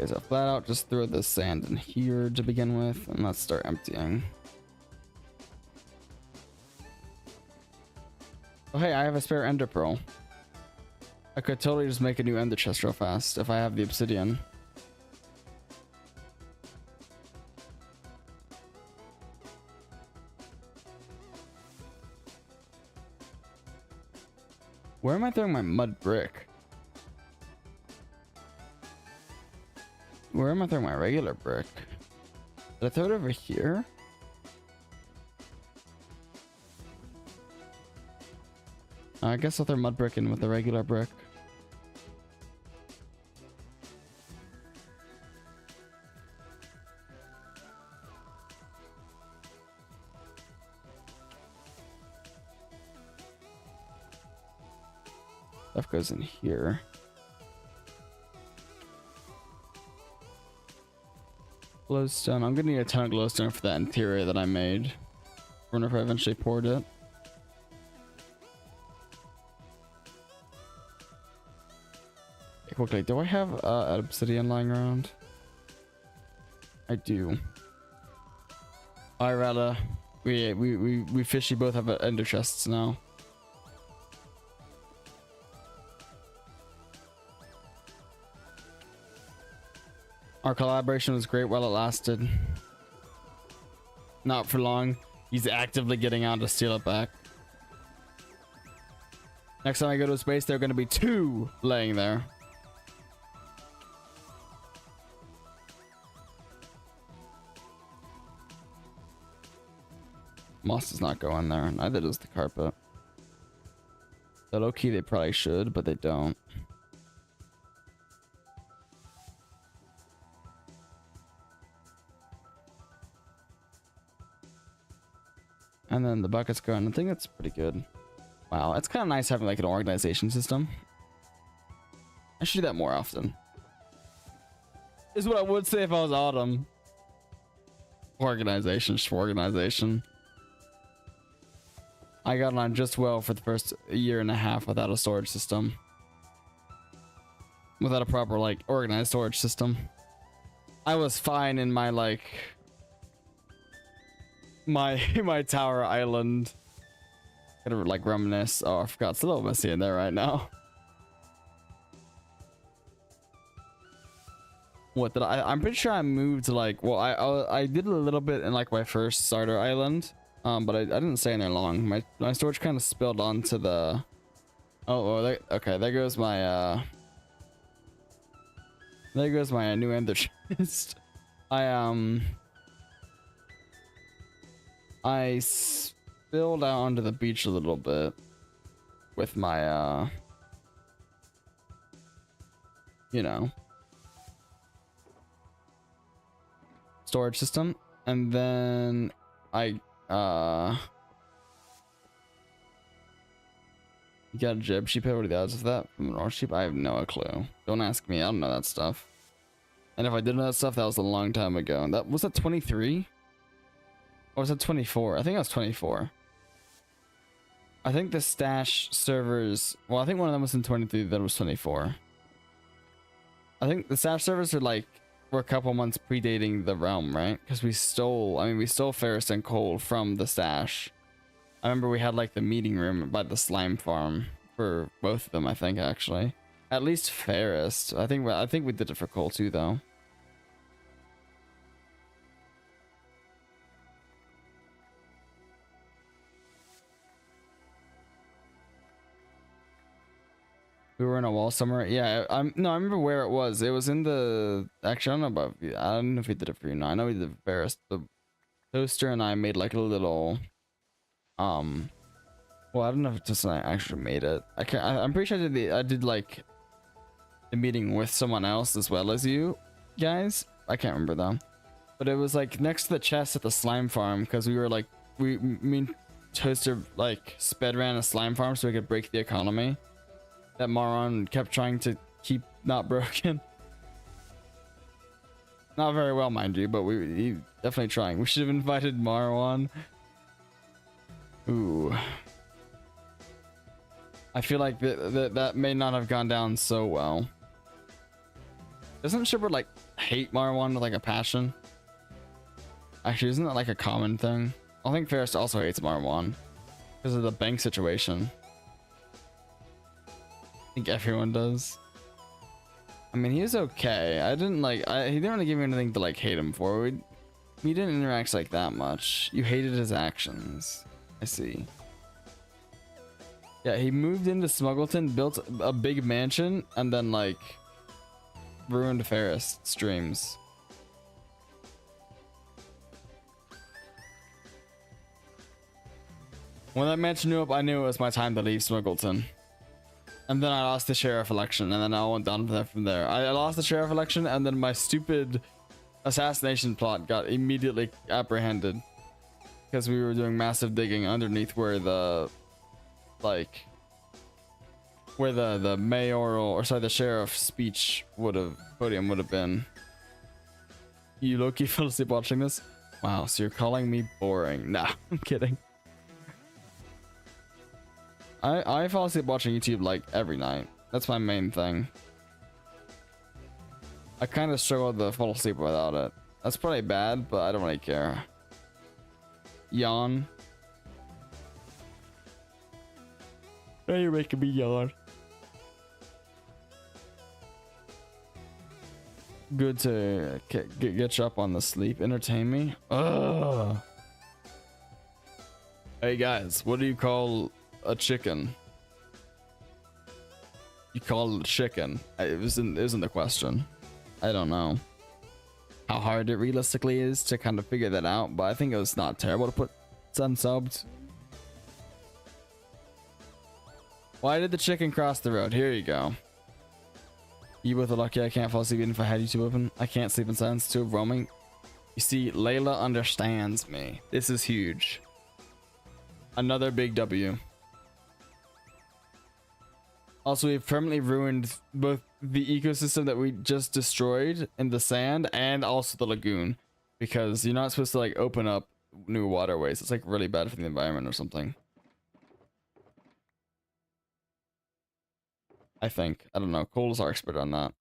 Okay, so flat out just throw the sand in here to begin with, and let's start emptying. Oh hey, I have a spare ender pearl. I could totally just make a new ender chest real fast if I have the obsidian. Where am I throwing my mud brick? Where am I throwing my regular brick? Did I throw it over here? I guess I'll throw mud brick in with the regular brick. Stuff goes in here. Glowstone. I'm gonna need a ton of glowstone for that interior that I made. I wonder if I eventually poured it. Okay, quickly, do I have an obsidian lying around? I do. Alright, Rada. We officially both have ender chests now. Our collaboration was great while it lasted. Not for long. He's actively getting out to steal it back. Next time I go to space, there are going to be 2 laying there. Moss does not go in there. Neither does the carpet. So low key, they probably should, but they don't. And then the buckets go in. I think that's pretty good. Wow, it's kind of nice having like an organization system. I should do that more often. Is what I would say if I was Autumn. Organization, organization. I got on just well for the first year and a half without a storage system. Without a proper like organized storage system. I was fine in my like my tower island. Gotta like reminisce. Oh, I forgot, it's a little messy in there right now. What did I'm pretty sure I moved to like, well, I did a little bit in like my first starter island, but I didn't stay in there long. My storage kind of spilled onto the okay, there goes my new ender chest. I build out onto the beach a little bit with my you know, storage system, and then I you got a jib sheep head. What are the odds of that from an orange sheep? I have no clue. Don't ask me. I don't know that stuff. And if I did know that stuff, that was a long time ago. And that was that 23? Or was that 24? I think that was 24. I think the stash servers. Well, I think one of them was in 23. That was 24. I think the stash servers are like were a couple months predating the realm, right? Because we stole. I mean, we stole ferrous and coal from the stash. I remember we had like the meeting room by the slime farm for both of them. I think actually, at least ferrous. I think we did it for coal too, though. We were in a wall somewhere. Yeah, I remember where it was. It was in the. Actually, I don't know about. I don't know if we did it for you. No, I know we did it for ferrous. The toaster and I made like a little. Well, I don't know if it's just I actually made it. I'm pretty sure I did like the meeting with someone else as well as you guys. I can't remember though, but it was like next to the chest at the slime farm because we were like me and Toaster like sped ran a slime farm so we could break the economy that Maron kept trying to keep not broken. Not very well, mind you, but he definitely trying. We should have invited Marwan. Ooh. I feel like that may not have gone down so well. Doesn't Shepard like hate Marwan with like a passion? Actually, isn't that like a common thing? I think Ferris also hates Marwan because of the bank situation. I think everyone does. I mean, he was okay. I didn't like. He didn't really give me anything to like hate him for. We didn't interact like that much. You hated his actions. I see. Yeah, he moved into Smuggleton, built a big mansion, and then like ruined Ferris streams. When that mansion knew up, I knew it was my time to leave Smuggleton. And then I lost the sheriff election, and then I went down from there. I lost the sheriff election, and then my stupid assassination plot got immediately apprehended. Because we were doing massive digging underneath where the the mayoral, or sorry, the sheriff's speech podium would have been. You low-key fell asleep watching this? Wow, so you're calling me boring. Nah, I'm kidding. I fall asleep watching YouTube like every night. That's my main thing. I kind of struggle to fall asleep without it. That's probably bad, but I don't really care. Yawn. Now you're making me yawn. Good to get you up on the sleep. Entertain me. Ugh. Hey guys, what do you call a chicken? You call it a chicken. It wasn't the question. I don't know how hard it realistically is to kind of figure that out, but I think it was not terrible to put unsubbed. Why did the chicken cross the road? Here you go. You both are lucky I can't fall asleep even if I had YouTube open. I can't sleep in silence too, roaming. You see, Layla understands me. This is huge. Another big W. Also, we've permanently ruined both the ecosystem that we just destroyed in the sand and also the lagoon, because you're not supposed to like open up new waterways. It's like really bad for the environment or something. I think. I don't know. Cole's our expert on that.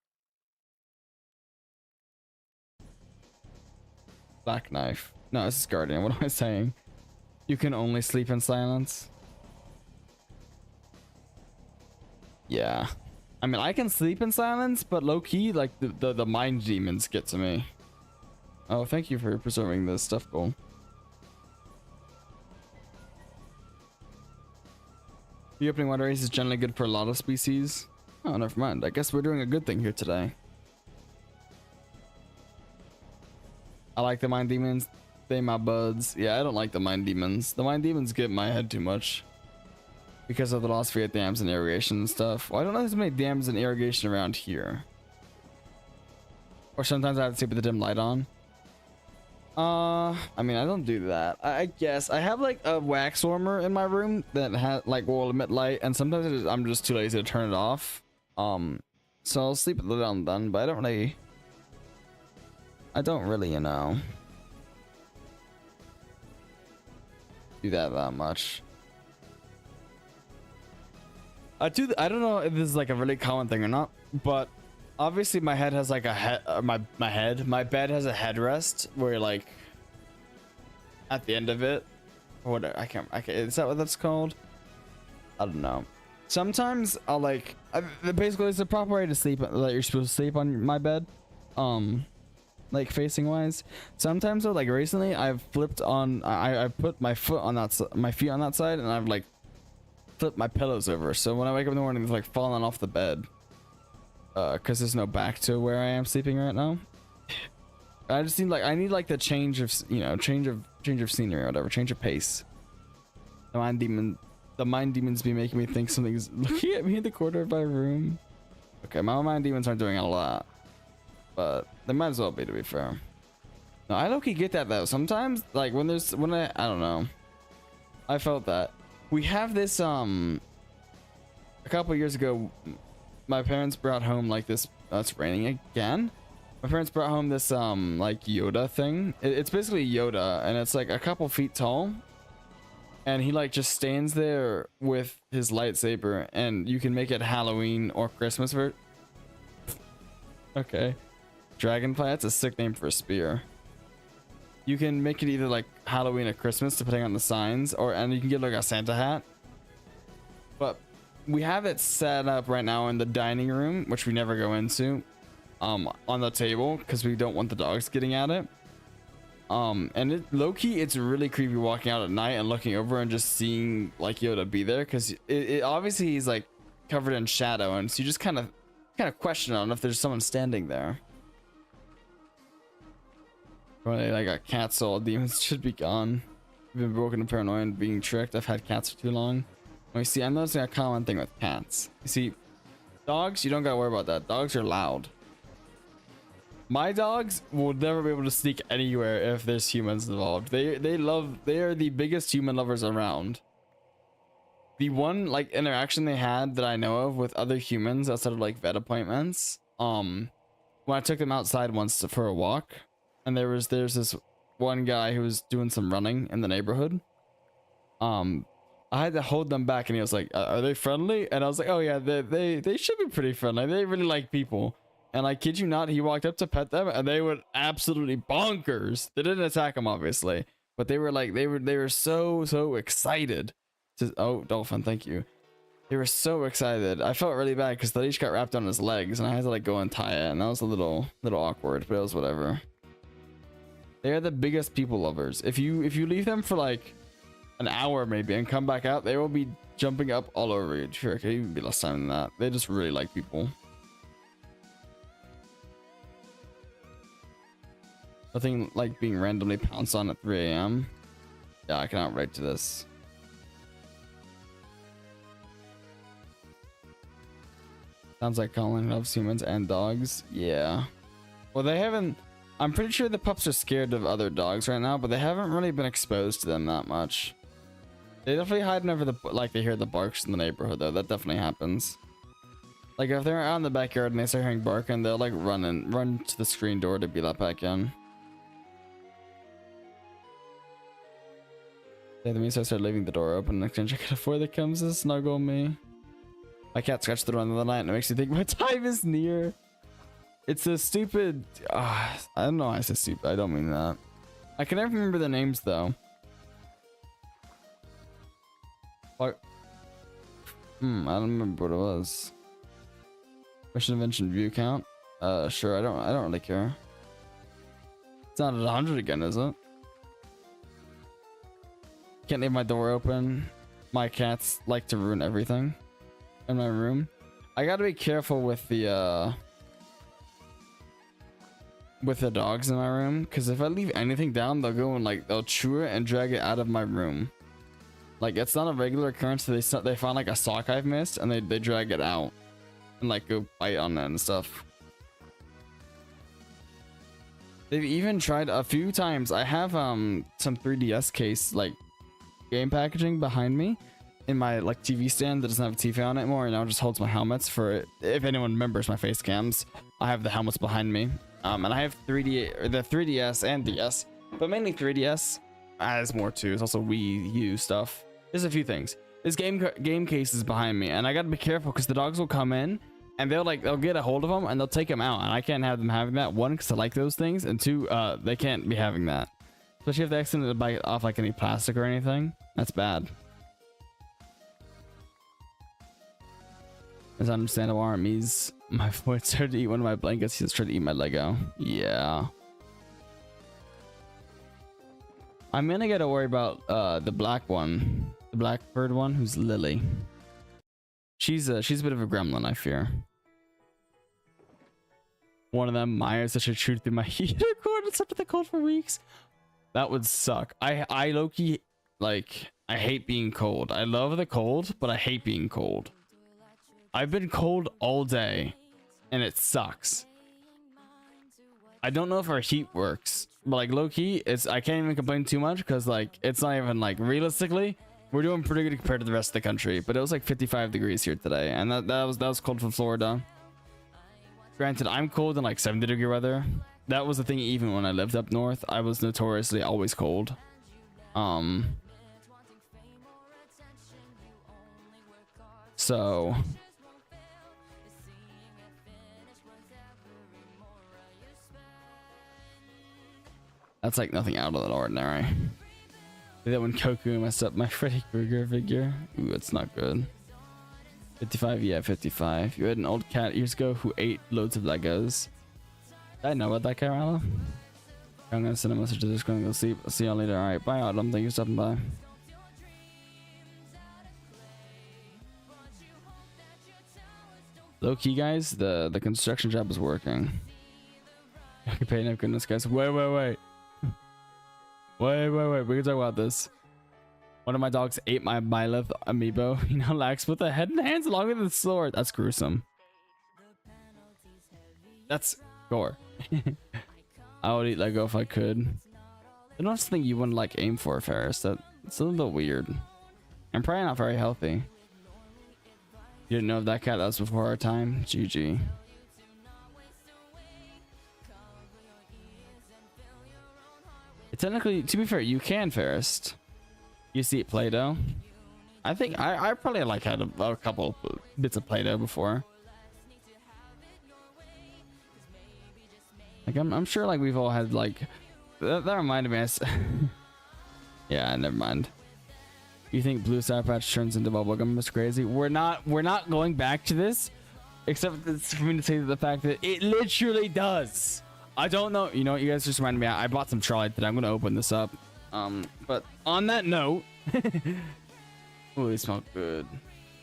Black knife. No, this is Guardian. What am I saying? You can only sleep in silence. Yeah. I mean, I can sleep in silence, but low-key, like, the mind demons get to me. Oh, thank you for preserving this stuff, Cole. The opening water race is generally good for a lot of species. Oh, never mind. I guess we're doing a good thing here today. I like the mind demons. They my buds. Yeah, I don't like the mind demons. The mind demons get in my head too much because of the loss of dams and irrigation and stuff. Well, I don't know there's many dams and irrigation around here. Or sometimes I have to sleep with the dim light on. I mean, I don't do that. I guess I have like a wax warmer in my room that has like will emit light, and sometimes I'm just too lazy to turn it off. So I'll sleep with the lid on then, but I don't really, you know, do that much. I don't know if this is like a really common thing or not, but obviously my head has like a head, my bed has a headrest where like at the end of it, or whatever, I can't, is that what that's called? I don't know. Sometimes I'll like, basically it's the proper way to sleep that you're supposed to sleep on my bed, like facing wise. Sometimes though, like recently I've flipped on, I put my foot on that, my feet on that side, and I've like flipped my pillows over, so when I wake up in the morning it's like falling off the bed. Because there's no back to where I am sleeping right now. I just need like, I need like the change of, you know, change of scenery or whatever, change of pace. The mind demons be making me think something's looking at me in the corner of my room. Okay, my mind demons aren't doing a lot, but they might as well be, to be fair. No, I low-key get that though. Sometimes like when I don't know, I felt that we have this a couple years ago. My parents brought home like this, it's raining again. My parents brought home this like Yoda thing. It's basically Yoda, and it's like a couple feet tall, and he like just stands there with his lightsaber, and you can make it Halloween or Christmas for okay, dragonfly, that's a sick name for a spear. You can make it either like Halloween or Christmas depending on the signs, and you can get like a Santa hat. But we have it set up right now in the dining room, which we never go into, on the table because we don't want the dogs getting at it. And it low-key, it's really creepy walking out at night and looking over and just seeing like Yoda be there, because it obviously he's like covered in shadow, and so you just kind of question on if there's someone standing there. Probably like a cat soul demons should be gone. I've been broken and paranoid and being tricked. I've had cats for too long. You see, I'm noticing a common thing with cats. You see, dogs, you don't gotta worry about that. Dogs are loud. My dogs will never be able to sneak anywhere if there's humans involved. They are the biggest human lovers around. The one like interaction they had that I know of with other humans outside of like vet appointments, when I took them outside once for a walk, and there's this one guy who was doing some running in the neighborhood. I had to hold them back, and he was like, are they friendly? And I was like, oh yeah, they should be pretty friendly. They really like people. And I kid you not, he walked up to pet them, and they went absolutely bonkers. They didn't attack him, obviously, but they were like, they were so excited to, oh, dolphin, thank you. They were so excited. I felt really bad because the leash got wrapped on his legs, and I had to like go and tie it, and that was a little awkward, but it was whatever. They are the biggest people lovers. If you leave them for like an hour maybe and come back out, they will be jumping up all over you. Sure, it could even be less time than that. They just really like people. Nothing like being randomly pounced on at 3 a.m. Yeah, I cannot relate to this. Sounds like Colin loves humans and dogs. Yeah. Well, they haven't. I'm pretty sure the pups are scared of other dogs right now, but they haven't really been exposed to them that much. They definitely hide whenever like they hear the barks in the neighborhood, though. That definitely happens. Like if they're out in the backyard and they start hearing barking, they'll like run to the screen door to be let back in. Yeah, that means I start leaving the door open. Next time I can afford that comes to snuggle me. My cat scratched the run of the night, and it makes me think my time is near. It's a stupid. I don't know why I said stupid. I don't mean that. I can never remember the names though. What? I don't remember what it was. Question invention view count. Sure. I don't really care. It's not at 100 again, is it? Can't leave my door open. My cats like to ruin everything in my room. I gotta be careful with the with the dogs in my room, because if I leave anything down, they'll go and like they'll chew it and drag it out of my room. Like it's not a regular occurrence. They find like a sock I've missed and they drag it out and like go bite on it and stuff. They've even tried a few times. I have some 3DS case like game packaging behind me in my like TV stand that doesn't have a TV on it anymore, and now just holds my helmets for it. If anyone remembers my face cams, I have the helmets behind me. And I have the 3DS and DS, but mainly 3DS. There's more too. There's also Wii U stuff. There's a few things. This game case is behind me, and I gotta be careful because the dogs will come in and they'll get a hold of them and they'll take them out, and I can't have them having that. One, because I like those things, and two, they can't be having that. Especially if they accidentally bite off like any plastic or anything. That's bad. It's understandable, armies. My boy started to eat one of my blankets. He's trying to eat my Lego. Yeah. I'm gonna get to worry about the black one, the blackbird one, who's Lily. She's a bit of a gremlin, I fear. One of them, Myers, that should shoot through my heater cord and stuck to the cold for weeks. That would suck. I low-key, like, I hate being cold. I love the cold, but I hate being cold. I've been cold all day, and it sucks. I don't know if our heat works, but like low-key, I can't even complain too much because like it's not even like realistically, we're doing pretty good compared to the rest of the country. But it was like 55 degrees here today, and that was cold for Florida. Granted, I'm cold in like 70-degree weather. That was the thing. Even when I lived up north, I was notoriously always cold. So that's like nothing out of the ordinary. Did that when Goku messed up my Freddy Krueger figure. Ooh, it's not good. 55, yeah, 55. You had an old cat years ago who ate loads of Legos. Did I know about that, Carella? I'm gonna send a message to this. Gonna go sleep. I'll see y'all later. All right, bye, Autumn. Thank you for stopping by. Low key, guys, the construction job is working. Okay, no goodness, guys. Wait. Wait. We can talk about this. One of my dogs ate my Byleth amiibo. You know, Lax with the head and hands along with the sword. That's gruesome. That's gore. I would eat Lego if I could. I don't think you wouldn't like aim for, Ferris. That's a little weird. I'm probably not very healthy. You didn't know of that cat? That was before our time. GG. Technically, to be fair, you can, Ferris. You see it Play-Doh. I think I probably like had a couple bits of Play-Doh before. Like I'm sure like we've all had like that reminded me. Yeah, never mind. You think Blue Sour Patch turns into bubblegum is crazy? We're not going back to this, except for me to say the fact that it literally does. I don't know. You know what? You guys just reminded me. I bought some Charlie today. I'm gonna open this up. But on that note, oh, they smell good.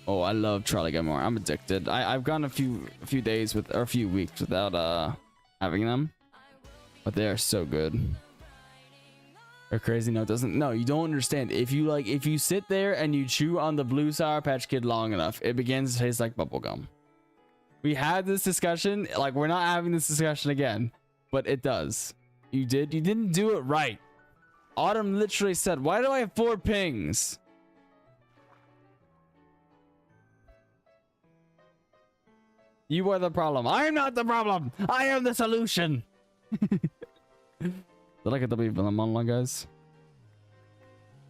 Oh, I love Charlie Gilmore. I'm addicted. I've gone a few days with or a few weeks without having them, but they are so good. They're crazy. No, it doesn't. No, you don't understand. If you sit there and you chew on the Blue Sour Patch Kid long enough, it begins to taste like bubblegum. We had this discussion. Like, we're not having this discussion again, but it does. You didn't do it right. Autumn literally said, why do I have 4 pings? You are the problem. I am not the problem. I am the solution. Did I get the monologue, guys?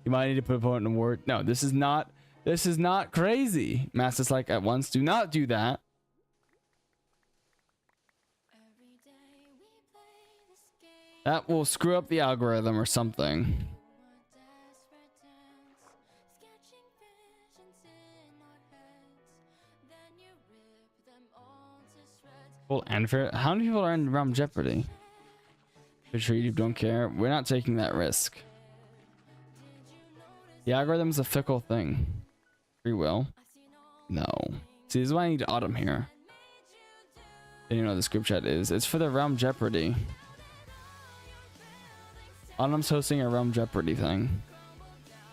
You might need to put a point in a word. No, this is not crazy. Master's like at once. Do not do that. That will screw up the algorithm or something. Well, and for how many people are in Realm Jeopardy? Pretty sure you don't care. We're not taking that risk. The algorithm is a fickle thing. Free will? No. See, this is why I need Autumn here. And you know what this group chat is. It's for the Realm Jeopardy. Autumn's hosting a Realm Jeopardy thing.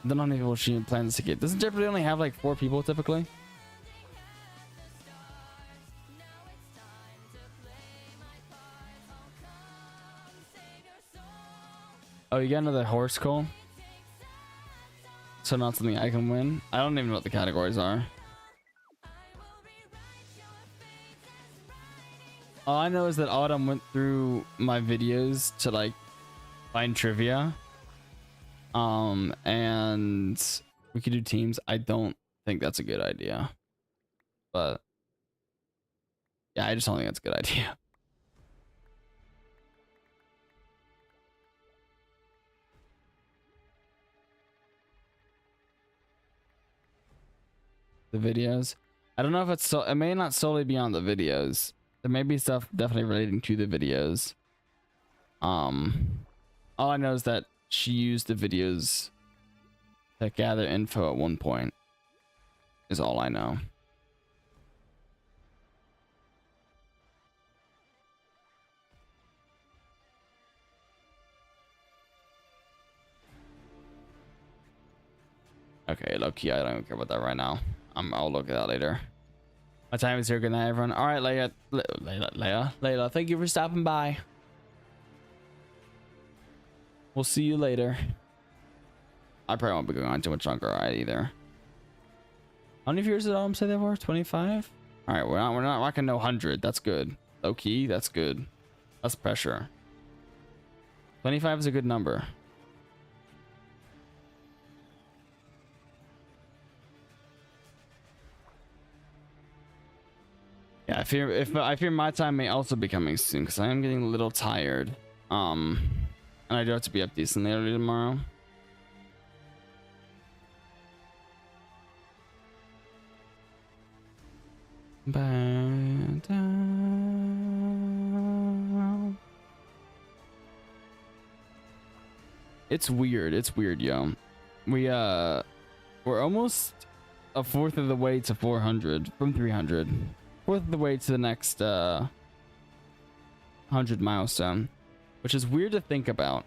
Then how many people she plans to get? Doesn't Jeopardy only have like 4 people typically? Oh, you got another horse call? So not something I can win? I don't even know what the categories are. All I know is that Autumn went through my videos to like find trivia. And we could do teams. I don't think that's a good idea. But yeah, I just don't think that's a good idea. The videos. I don't know if it's so, it may not solely be on the videos. There may be stuff definitely relating to the videos. All I know is that she used the videos to gather info at one point. Is all I know. Okay, low key, I don't care about that right now. I'll look at that later. My time is here. Good night, everyone. All right, Layla, thank you for stopping by. We'll see you later. I probably won't be going on too much longer either. How many viewers did Autumn say there were? 25? All right, we're not rocking no 100. That's good. Low key, that's good. That's pressure. 25 is a good number. Yeah, I fear my time may also be coming soon because I am getting a little tired. And I do have to be up decently early tomorrow. It's weird, yo. We're almost a fourth of the way to 400 from 300. Fourth of the way to the next 100 milestone, which is weird to think about.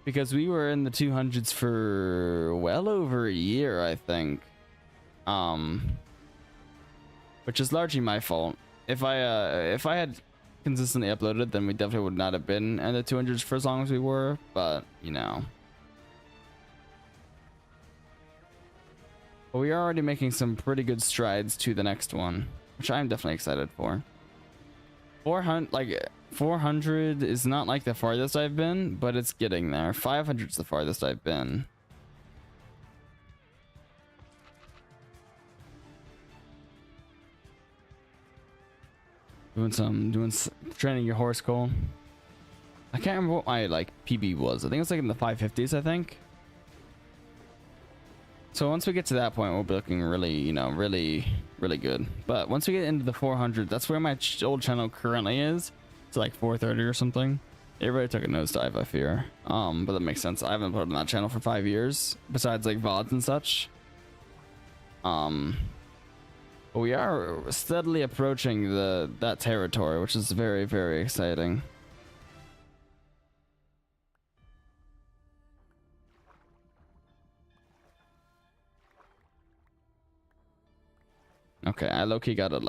Because we were in the 200s for well over a year, I think. Which is largely my fault. If I had consistently uploaded, then we definitely would not have been in the 200s for as long as we were, but you know. But we are already making some pretty good strides to the next one, which I'm definitely excited for. 400 is not like the farthest I've been, but it's getting there. 500 is the farthest I've been. Doing training your horse, Cole. I can't remember what my PB was. I think it was like in the 550s, I think. So once we get to that point, we'll be looking really, really good. But once we get into the 400, that's where my old channel currently is. It's like 430 or something. It really took a nosedive, I fear. But that makes sense. I haven't put on that channel for 5 years, besides like VODs and such. But we are steadily approaching that territory, which is very, very exciting. Okay, I low-key gotta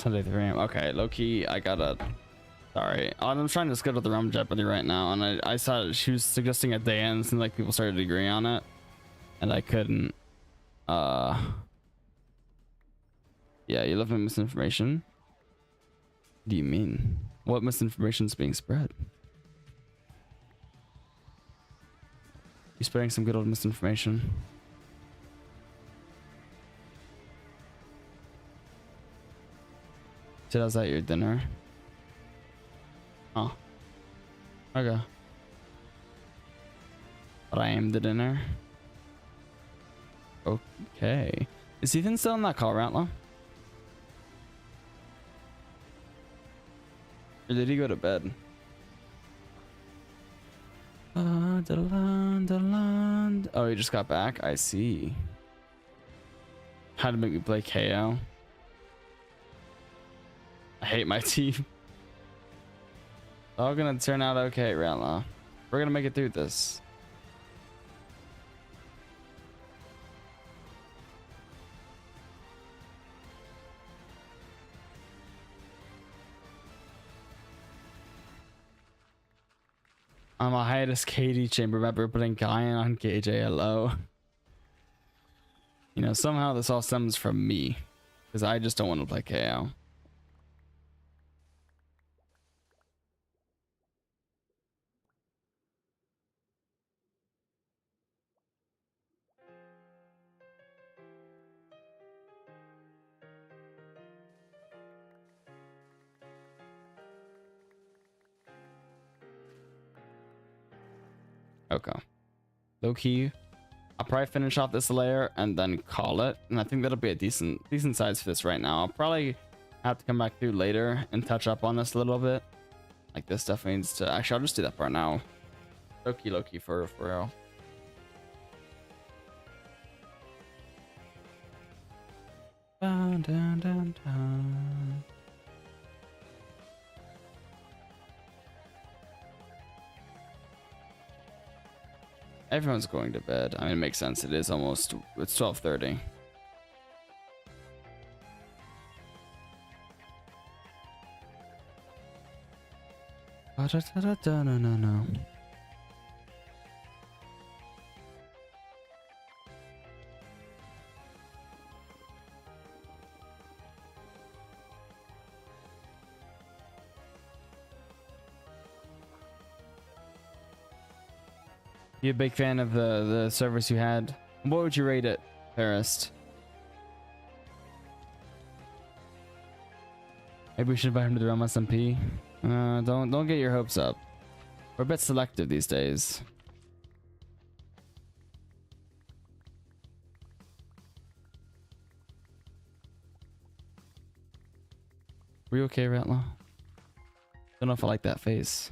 Sunday 3 a.m. Okay, low-key, I gotta... Sorry. I'm trying to schedule the Realm Jeopardy right now, and I saw she was suggesting a day in, and like people started to agree on it. And I couldn't... Yeah, you love my misinformation? What do you mean? What misinformation is being spread? You spreading some good old misinformation? So how's that your dinner? Oh. Okay. But I am the dinner. Okay. Is Ethan still in that call, Rattler? Or did he go to bed? Oh, he just got back? I see. How to make me play KO. I hate my team. All gonna turn out okay, Rattler. We're gonna make it through this. I'm a hiatus KD chamber member putting Guyan on KJLO. You know, somehow this all stems from me. Because I just don't want to play KO. Okay. Low key. I'll probably finish off this layer and then call it. And I think that'll be a decent size for this right now. I'll probably have to come back through later and touch up on this a little bit. Like this definitely needs to... Actually, I'll just do that part now. Low key for real. Dun, dun, dun, dun. Everyone's going to bed. I mean, it makes sense. It is almost... It's 12:30. No. You a big fan of the service you had? What would you rate it, Paris? Maybe we should invite him to the Realm SMP. Don't get your hopes up. We're a bit selective these days. Were you okay, Rattler? Don't know if I like that face.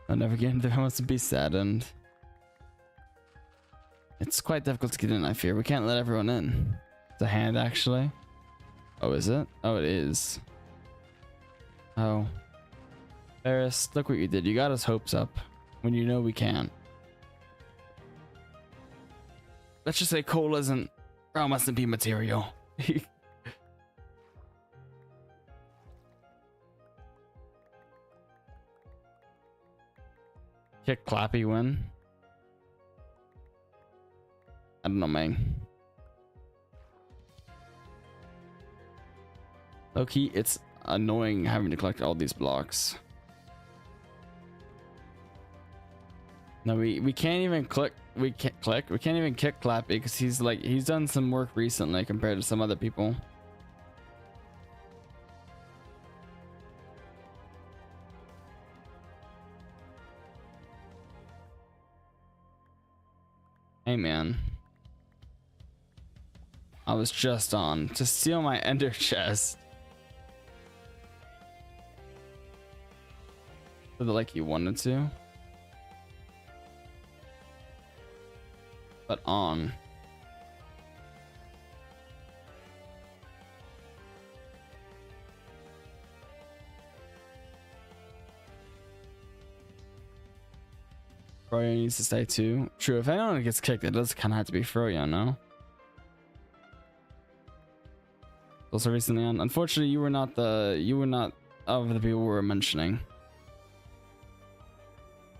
I'll never get into there. Wants to be saddened. It's quite difficult to get in, I fear. We can't let everyone in. It's a hand, actually. Oh, is it? Oh, it is. Oh. Paris, look what you did. You got us hopes up when you know we can't. Let's just say Cole isn't... Realm mustn't be material. Kick Clappy win. I don't know, man. Low-key, it's annoying having to collect all these blocks. No, we can't even click. We can't even kick Clappy because he's done some work recently compared to some other people. Hey man, I was just on to steal my ender chest. Like he wanted to, but on. Froyo needs to stay too. True, if anyone gets kicked, it does kind of have to be Froyo, no? Also recently on. Unfortunately, you were not of the people we were mentioning.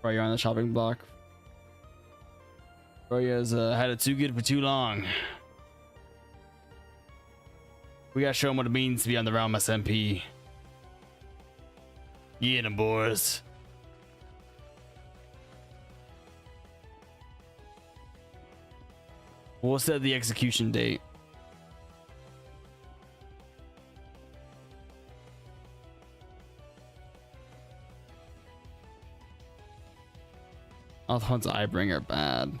Froyo on the chopping block. Froyo's had it too good for too long. We gotta show him what it means to be on the Realm SMP. Get him, boys. We'll set the execution date. All the ones I bring are bad.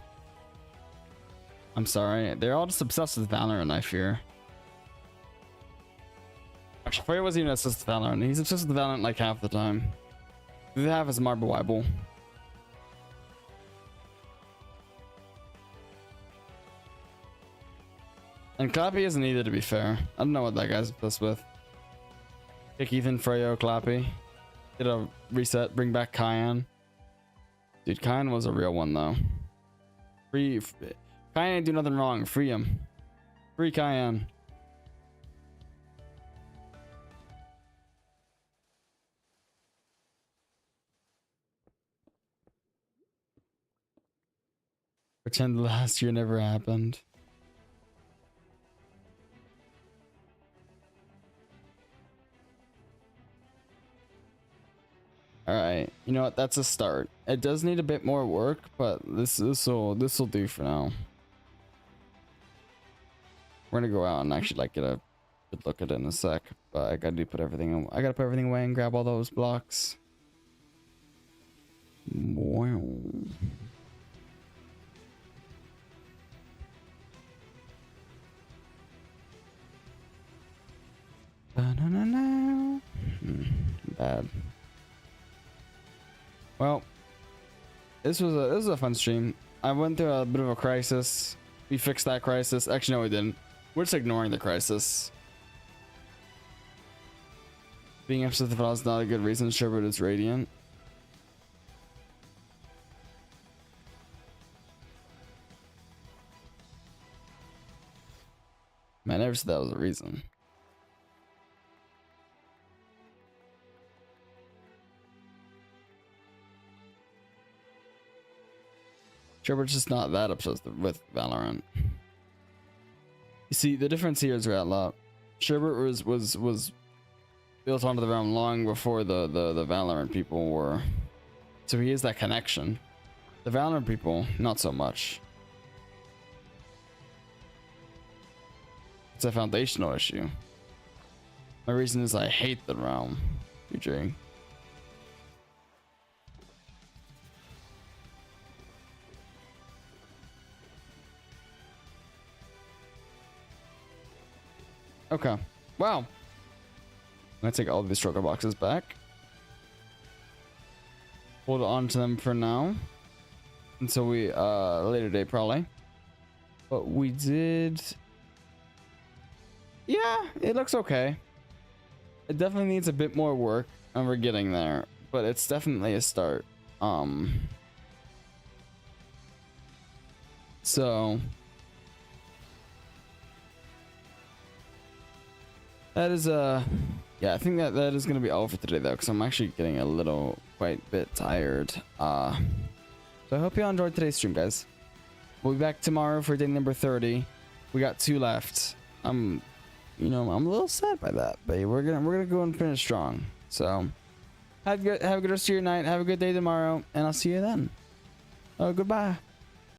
I'm sorry. They're all just obsessed with Valorant, I fear. Actually, Freya wasn't even obsessed with Valorant. He's obsessed with Valorant like half the time. They have his Marble Wibble. And Clappy isn't either, to be fair. I don't know what that guy's obsessed with. Kick Ethan, Freyo, Clappy. Get a reset, bring back Cayenne. Dude, Cayenne was a real one, though. Cayenne ain't do nothing wrong. Free him. Free Cayenne. Pretend last year never happened. All right, you know what? That's a start. It does need a bit more work, but this'll do for now. We're gonna go out and actually like get a good look at it in a sec. But I gotta put everything. I gotta put everything away and grab all those blocks. Wow. Bad. Well, this was a fun stream. I went through a bit of a crisis. We fixed that crisis. Actually, no, we didn't. We're just ignoring the crisis. Being upset with the file is not a good reason. Sure, but it's radiant. Man, I never said that was a reason. Sherbert's just not that obsessed with Valorant. You see, the difference here is Ratlop. Sherbert was built onto the realm long before the Valorant people were. So he is that connection. The Valorant people, not so much. It's a foundational issue. My reason is I hate the realm. UJ. Okay. Wow. I'm gonna take all of these struggle boxes back. Hold on to them for now. Until we later date probably. But we did. Yeah, it looks okay. It definitely needs a bit more work, and we're getting there. But it's definitely a start. So that is yeah, I think that is gonna be all for today though, because I'm actually getting a little quite bit tired. So I hope you all enjoyed today's stream, guys. We'll be back tomorrow for day number 30. We got 2 left. You know, I'm a little sad by that, but we're gonna go and finish strong. So have a good rest of your night. Have a good day tomorrow, and I'll see you then. Oh, goodbye.